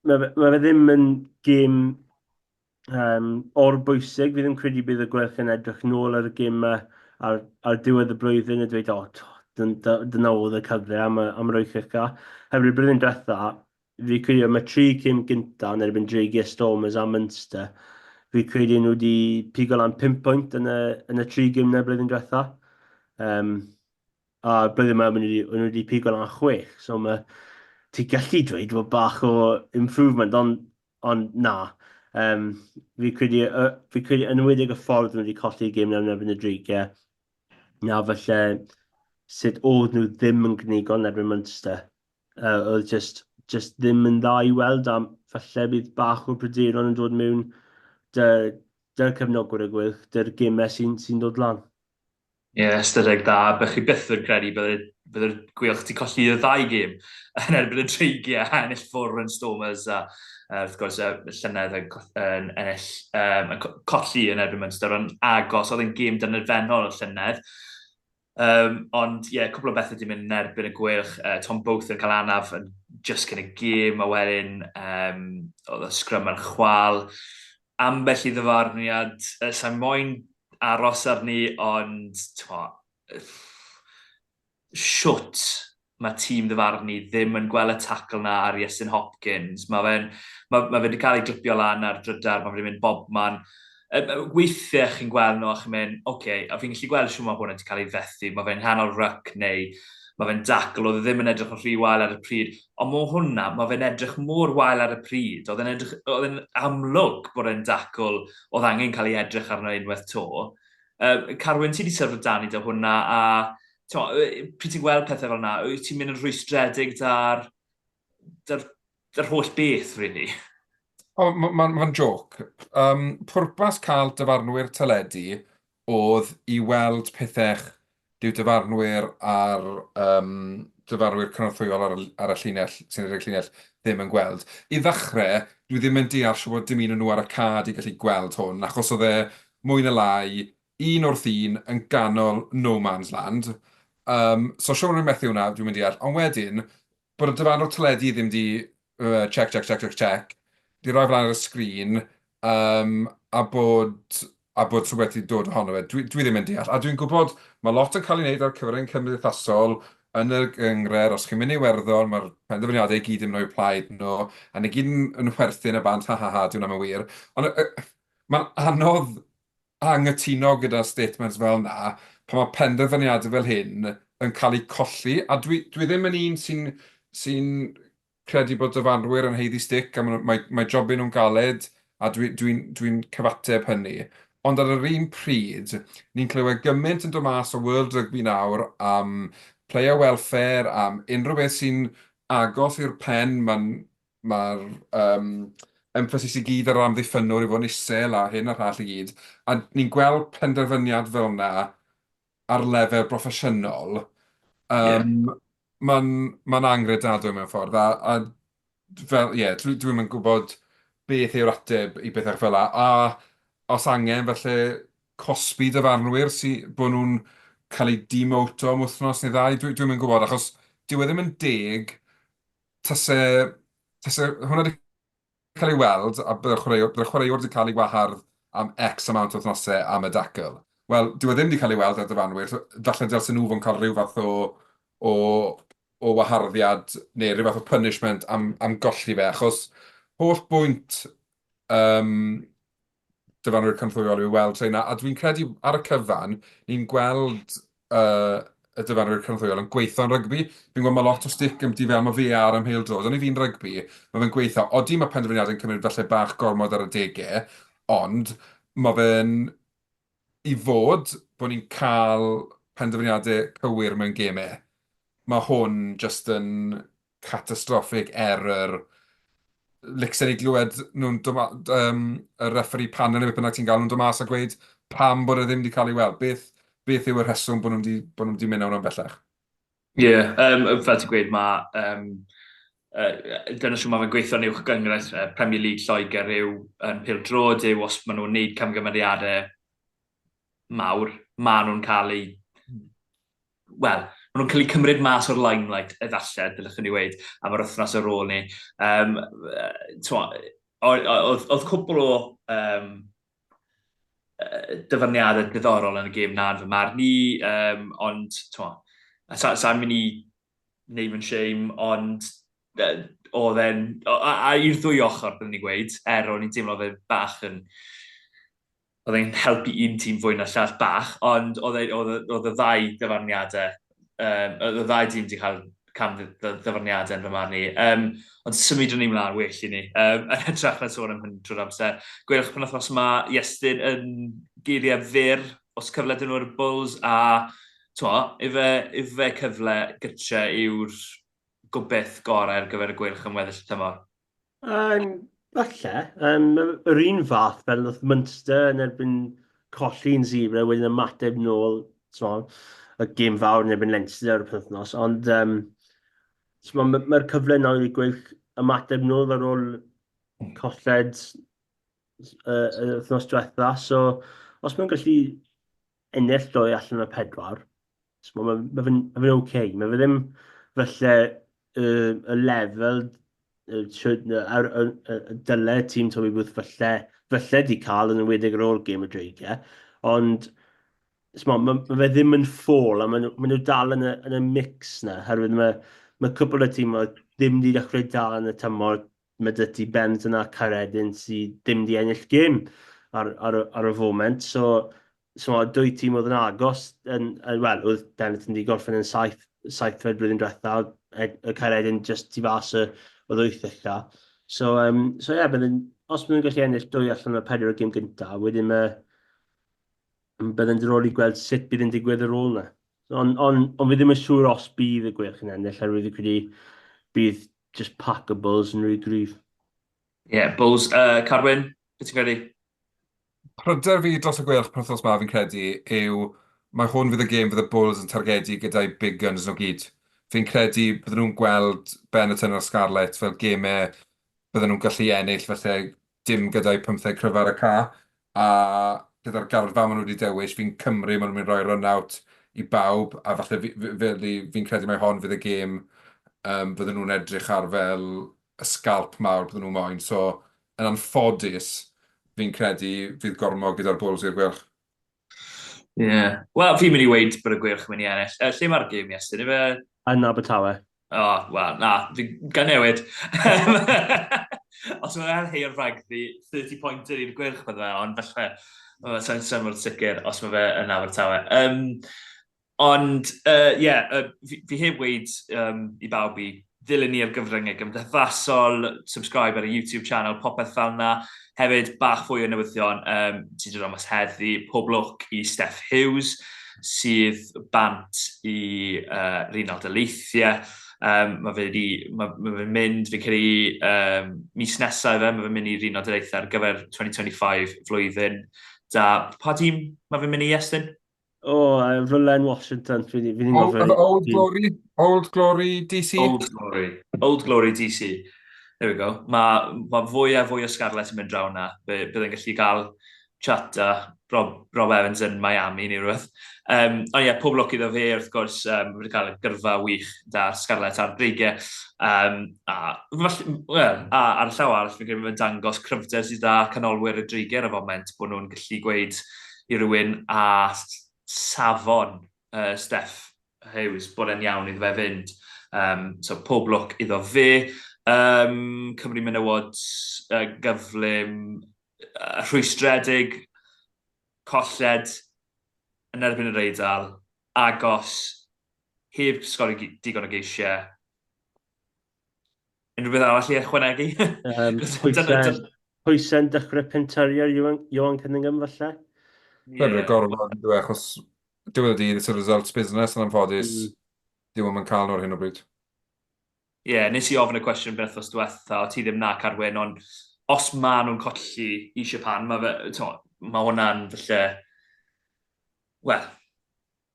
mae fe ddim yn gêm o'r bwysig. Fi ddim credu bydd y Gweilch yn edrych nôl ar y gêm ar diwedd y blwyddyn a dweud, dyna oedd y cyfle am roi chica. Hefyd, blwyddyn diwetha, fi credu mae 3 gêm gynta yn erbyn Dreigiau Stormers a Munster. Fi credu nhw wedi pigo lan 5 pwynt yn y 3 gêm na blwyddyn diwetha. A blwyddyn yma, nhw wedi pigo lan 6. So ti gallu dweud bod bach o improvement, ond na. Fi credu yn wedig y ffordd nhw wedi colli gêm yn erbyn y Dreigiau. Na, falle sut oedd nhw ddim yn gnigo yn erbyn Munster. Oedd just ddim yn dda i weld, a falle bydd bach o pryderon yn dod mewn dy'r cefnogwyr y Gweilch, dy'r gemau sy'n dod lan. Ystadeg da, bych chi byth yn credu bydd y Gweilch ti colli y 2 gêm yn erbyn y Dreigiau a ennill fawr yn Stormers a wrth gwrs y llynedd yn ennill colli yn erbyn Munster, ond agos, oedd yn gêm dynnerfennol y llynedd. Ond cwbl o bethau wedi mynd yn erbyn y Gweilch. Tom Bowth yn cael anaf yn just cyn y gêm, a wedyn oedd y sgrym ar chwal. Ambell i ddyfarniad, sa'n moyn aros arni, ond siwt mae tîm ddyfarnu ddim yn gweld y tacl na ar Iestyn Hopkins. Mae fe wedi cael ei glipio lan ar drydar, mae fe wedi mynd bobman. Weithiau chi'n gweld nhw a chi'n mynd, a fi'n gallu gweld siw mae hwn wedi cael ei fethu. Mae fe'n hanol ryc neu mae fe'n dacl, oedd ddim yn edrych o rhy wael ar y pryd. Ond mae hwnna, mae fe'n edrych mor wael ar y pryd. Oedd e'n amlwg bod e'n dacl oedd angen cael ei edrych arno unwaith to. Carwyn, ti wedi sylw dan i dy hwnna, a pryd ti'n gweld pethau fel yna, wyt ti'n mynd yn rhwystredig da'r holl beth, really? Mae'n joc. Pwrpas cael dyfarnwyr teledu oedd i weld pethau dyw dyfarnwyr a'r dyfarnwyr cynorthwyol ar y llinell, sy'n edrych llinell, ddim yn gweld. I ddechrau, dwi ddim yn deall bod dim un o'n nhw ar y cad i gallu gweld hwn, achos oedd e mwy na lai, un wrth un yn ganol no man's land. So siwr yn methu hwnna, dwi'n mynd i deall. Ond wedyn, bod y dyfarnwr teledu ddim di check, di roi flaen ar y sgrin, a bod rhywbeth i dod ohono fe. Dwi ddim yn deall. A dwi'n gwybod, mae lot yn cael ei wneud ar cyfrwng cymdeithasol yn y gyngred. Os chi'n mynd i Iwerddon, mae'r penderfyniadau i gyd yn rhoi plaid nhw, a ni gyd yn chwerthin y band, dwi'n am y wir. Ond mae'n anodd anghytuno gyda statements fel yna, pan mae penderfyniadau fel hyn yn cael eu colli, a dwi ddim yn un sy'n credu bod dyfarnwyr yn heiddi stick, a mae jobyn nhw'n galed, a dwi'n cyfateb hynny. Ond ar yr un pryd, ni'n clywed gymaint yn dod mas o World Rugby nawr am player welfare, am unrhyw beth sy'n agos i'r pen, mae'r emphasis i gyd ar amddiffynwr i fod yn isel a hyn a'r llall i gyd. A ni'n gweld penderfyniad fel yna ar lefel broffesiynol. Mae'n angredadwy mewn ffordd. Dwi'n mynd gwybod beth yw'r ateb i bethau fel yna. A os angen, felly cosbi dyfarnwyr bod nhw'n cael ei demoto am wythnos neu ddau, dwi'n mynd gwybod, achos dyw e ddim yn deg, hwnna wedi cael ei weld, a byddai'r chwaraewr wedi cael ei wahardd am X amount o wythnosau am y dacl. Wel, dyw e ddim wedi cael ei weld ar dyfarnwyr, falle dylsyn nhw fo'n cael rhyw fath o waharddiad neu rhyw fath o punishment am golli fe, achos holl bwynt dyfarnwyr cynthwyol i'w weld treina, a dwi'n credu ar y cyfan, ni'n gweld y dyfarnwyr cynthwyol yn gweithio'n rygbi. Fi'n gweld mae lot o stick yn fel mae VR am heil drod. Ond i fi'n rygbi, mae fe'n gweithio. Odi mae penderfyniad yn cymryd falle bach gormod ar y degau, ond mae fe'n i fod bod ni'n cael penderfyniadau cywir mewn gemau. Mae hwn just yn catastrophic error. Licsen i glywed nhw'n y referee panel neu beth bynnag ti'n gael nhw'n dod mas a gweud pam bod e ddim wedi cael ei weld. beth yw y rheswm bod nhw wedi mynd awr am bellach? Ie, fel ti'n gweud, dyna sy'n mae fe'n gweithio'n uwch gyngres Premier League Lloegr yw yn pêl-drod yw os maen nhw'n neud camgymeriadau mawr, maen nhw'n cael ei... Wel, maen nhw'n cael ei cymryd mas o'r limelight, efallai, dylech ni weid, am yr wythnos ar ôl ni. Oedd cwbl o dyfarniadau diddorol yn y gêm na yn fy marn ni, ond sa'n mynd i name and shame, ond oedd e'n... A i'r ddwy ochr, byddwn ni'n gweud, o'n i'n teimlo fe bach yn... Oedd e'n helpu un tîm fwy na llall bach, ond oedd y ddau dyfarniadau, oedd y ddau tîm wedi cael cam ddyfarniadau yn fy marn ni. Ond symud o'n i mlaen well i ni. Yn hytrach na sôn am hyn trwy'r amser. Gweilch pan os mae Iestyn yn geiriau fyr os cyfle dyn nhw'r Bulls a ife cyfle gytra yw'r gobeith gorau ar gyfer y Gweilch yn weddill tymor? Falle. Yr un fath fel oedd Munster yn erbyn colli'n zebra wedyn ymateb nôl y gêm fawr yn erbyn Leinster ar y penwythnos. Ond mae'r cyfle nawr i Gweilch ymateb nôl ar ôl colled y wythnos diwetha. So, os mae'n gallu ennill 2 allan o 4, mae fe'n OK. Mae fe ddim falle y lefel dyle tîm Toby Booth falle di cael yn ymwedig ar ôl gêm y Dreigiau. Ond mae fe ddim yn ffôl, a maen nhw dal yn y mix na, herwydd mae cwbl y tîm ddim wedi dechrau da yn y tymor. Mae dy ti Bent yna Chaerdydd sydd ddim wedi ennill gêm ar y foment. So 2 tîm oedd yn agos, wel, oedd Bent yn di gorffen yn 7 blwyddyn diwetha, y Chaerdydd just tu fas y 8 ucha. So os maen nhw'n gallu ennill 2 allan o 4 gêm gyntaf, wedyn byddai'n diddorol i gweld sut bydd yn digwydd ar ôl yna. Ond fi ddim yn siŵr os bydd y Gweilch yn ennill, herwydd i bydd just pack o Bulls yn rhy gryf. Ie, Bulls. Carwyn, beth ti'n credu? Pryder fi dros y Gweilch penwythnos ma fi'n credu yw mae hwn fydd y gêm fydd y Bulls yn targedu gyda'i big guns nhw gyd. Fi'n credu bydden nhw'n gweld Benetton o'r Sgarlets fel gemau bydden nhw'n gallu ennill, felly dim gyda'i 15 cryfar y ca. A gyda'r garfa maen nhw wedi dewis, fi'n cymryd maen nhw'n mynd rhoi run-out i bawb, a falle fi'n credu mai hon fydd y gêm bydden nhw'n edrych ar fel y scalp mawr bydden nhw'n moyn. So, yn anffodus, fi'n credu fydd gormod gyda'r Bulls i'r Gweilch. Ie. Wel, fi'n mynd i weid bod y Gweilch yn mynd i ennill. Lle mae'r gêm, Iestyn? Yn Abertawe. Wel, na, fi'n gan newid. Os mae'n hei o'r Rygbi, 30 pointer i'r Gweilch bydde fe, ond falle, sa'n symud sicr os mae fe yn Abertawe. Ond, fi heb weid i bawb i ddilyn ni ar gyfryngau gymdeithasol, subscribe ar y YouTube channel, popeth fel yna. Hefyd, bach fwy o newyddion, ti'n dod am heddi, pob lwc i Steph Hughes, sydd bant i Rhinald Daleithiau. Mae fe'n mynd, fi'n credu mis nesaf mae fe'n mynd i Rhinald Daleithiau ar gyfer 2025 flwyddyn. Pa tîm mae fe'n mynd i Iestyn? Rhywlen Washington. Old Glory DC? Old Glory DC. There we go. Mae fwy a fwy o Sgarlets yn mynd draw na. Byddai'n gallu cael chat a Rob Evans yn Miami neu rhywbeth. Ond ie, pob lwc iddo fe, wrth gwrs, wedi cael y gyrfa wych da Sgarlets a'r Dreigiau. Ar y llaw arall, fi'n credu fe'n dangos cryfder sydd da canolwyr y Dreigiau ar y foment, bod nhw'n gallu gweud i rywun a safon Steph Hughes bod e'n iawn iddo fe fynd. So pob lwc iddo fe. Cymru menywod gyflym rhwystredig, colled yn erbyn yr Eidal, agos, heb sgori digon o geisiau. Unrhyw beth arall i ychwanegu? Pwysau'n dechrau pentyriau Iwan Cunningham falle? Byddai'n gorfod yn dweud, achos diwedd y dydd, it's a results business yn anffodus, diwedd yn cael nhw'r hyn o bryd. Ie, nes i ofyn y cwestiwn beth os diwetha, o ti ddim na Carwyn, ond os ma nhw'n colli i Japan, mae hwnna'n falle, wel,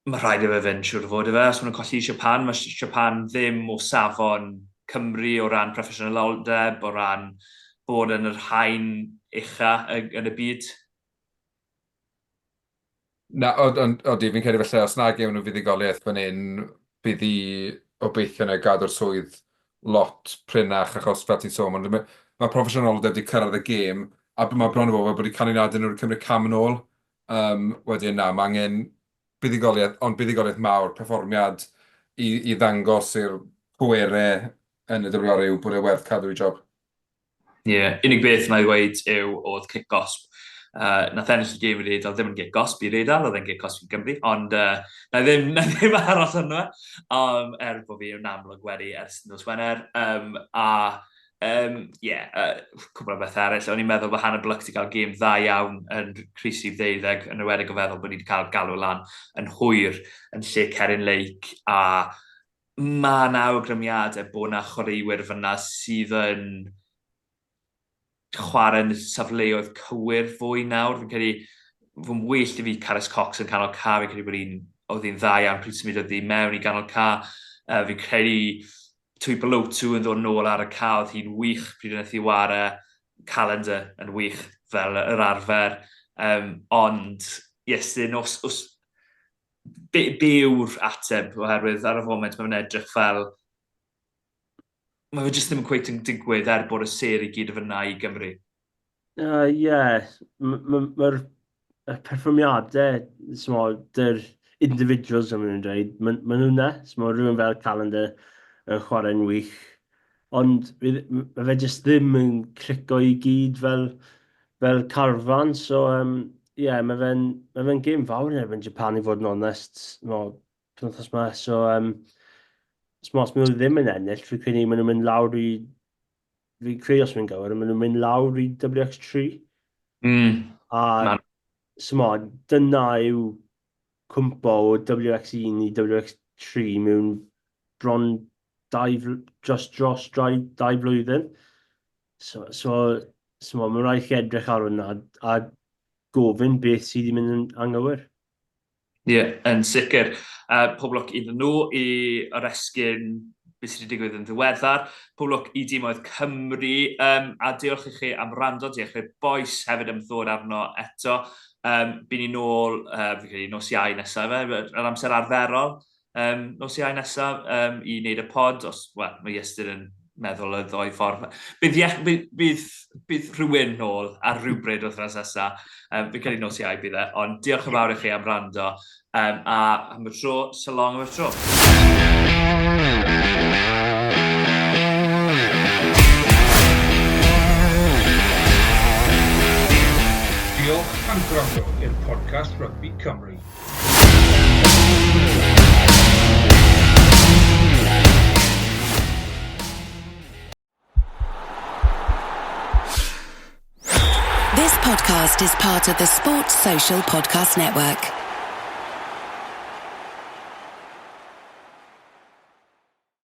mae rhaid i fe fynd siwr o fod i fe. Os maen nhw'n colli Japan, mae Japan ddim o safon Cymru o ran proffesiynoldeb, o ran bod yn yr haen ucha yn y byd. Na, odi, fi'n credu felly, os na gewn nhw fuddugoliaeth fan hyn, bydd i obeithio na gadw'r swydd lot prynach, achos fel ti'n sôn, mae proffesiynoldeb wedi cyrraedd y gêm, a mae bron o fod wedi canlyniadau nhw'n cymryd cam yn ôl. Wedyn na, mae angen buddugoliaeth, ond buddugoliaeth mawr, perfformiad i ddangos i'r pwerau yn y dyfrwr yw bod e werth cadw i job. Unig beth na i ddweud yw oedd kick-gosb. Nath ennill y gêm i reidal ddim yn kick-gosb i reidal, oedd e'n kick-gosb i Gymru, ond na ddim aros hwnnw, bod fi yn amlwg wedi ers nos Wener. Cwbl o beth eraill. O'n i'n meddwl bod Hannah Blyc wedi cael gêm dda iawn yn Crisi'r 12, yn ywedig o feddwl bod ni wedi cael galw lan yn hwyr yn lle Cerin Lake, a mae na awgrymiadau bod na chwaraewyr fyna sydd yn chwarae yn safleoedd cywir fwy nawr. Fi'n credu fy mwyllt i fi Carys Cox yn canol ca, fi'n credu bod oedd hi'n dda iawn pryd symudodd hi mewn i ganol ca. Fi'n credu Twy Belotu yn ddod nôl ar y ca, oedd hi'n wych pryd wnaeth hi ware, calendar yn wych fel yr arfer. Ond, Iestyn, be yw'r ateb oherwydd ar y foment mae'n edrych fel mae fe jyst ddim yn cweith yn digwydd bod y ser i gyd o fyna i Gymru. Mae'r perfformiadau, dy'r individuals am nhw'n dweud, maen nhw'n ne, mae rhywun fel calendar yn chwarae'n wych, ond mae fe jyst ddim yn clico i gyd fel carfan, so mae fe'n gêm fawr yn erbyn Japan i fod yn onest, penwthnos yma, so os maen nhw ddim yn ennill, fi'n credu maen nhw'n mynd lawr i... Fi'n credu os mae'n gywir, maen nhw'n mynd lawr i WX3. Dyna yw cwmpo o WX1 i WX3 mewn bron dros 2 blwyddyn. So mae'n rhaid chi edrych ar hwnna a gofyn beth sydd wedi mynd yn anghywir. Yn sicr. Pob lwc iddyn nhw i oresgyn beth sydd wedi digwydd yn ddiweddar. Pob lwc i dimoedd Cymru. A diolch i chi am rando, diolch i'r bois hefyd am ddod arno eto. Bydd ni nôl, fi'n credu, nos Iau nesaf, yr amser arferol. Nos Iau nesaf i wneud y pod, mae Iestyn yn meddwl y ddoi ffordd. Bydd rhywun nôl ar rhywbryd wythnos nesaf. Fi'n credu nos Iau bydd e, ond diolch yn fawr i chi am rando. A am y tro, so long am y tro. Diolch am gwrando i'r podcast Rygbi Cymru. This podcast is part of the Sports Social Podcast Network.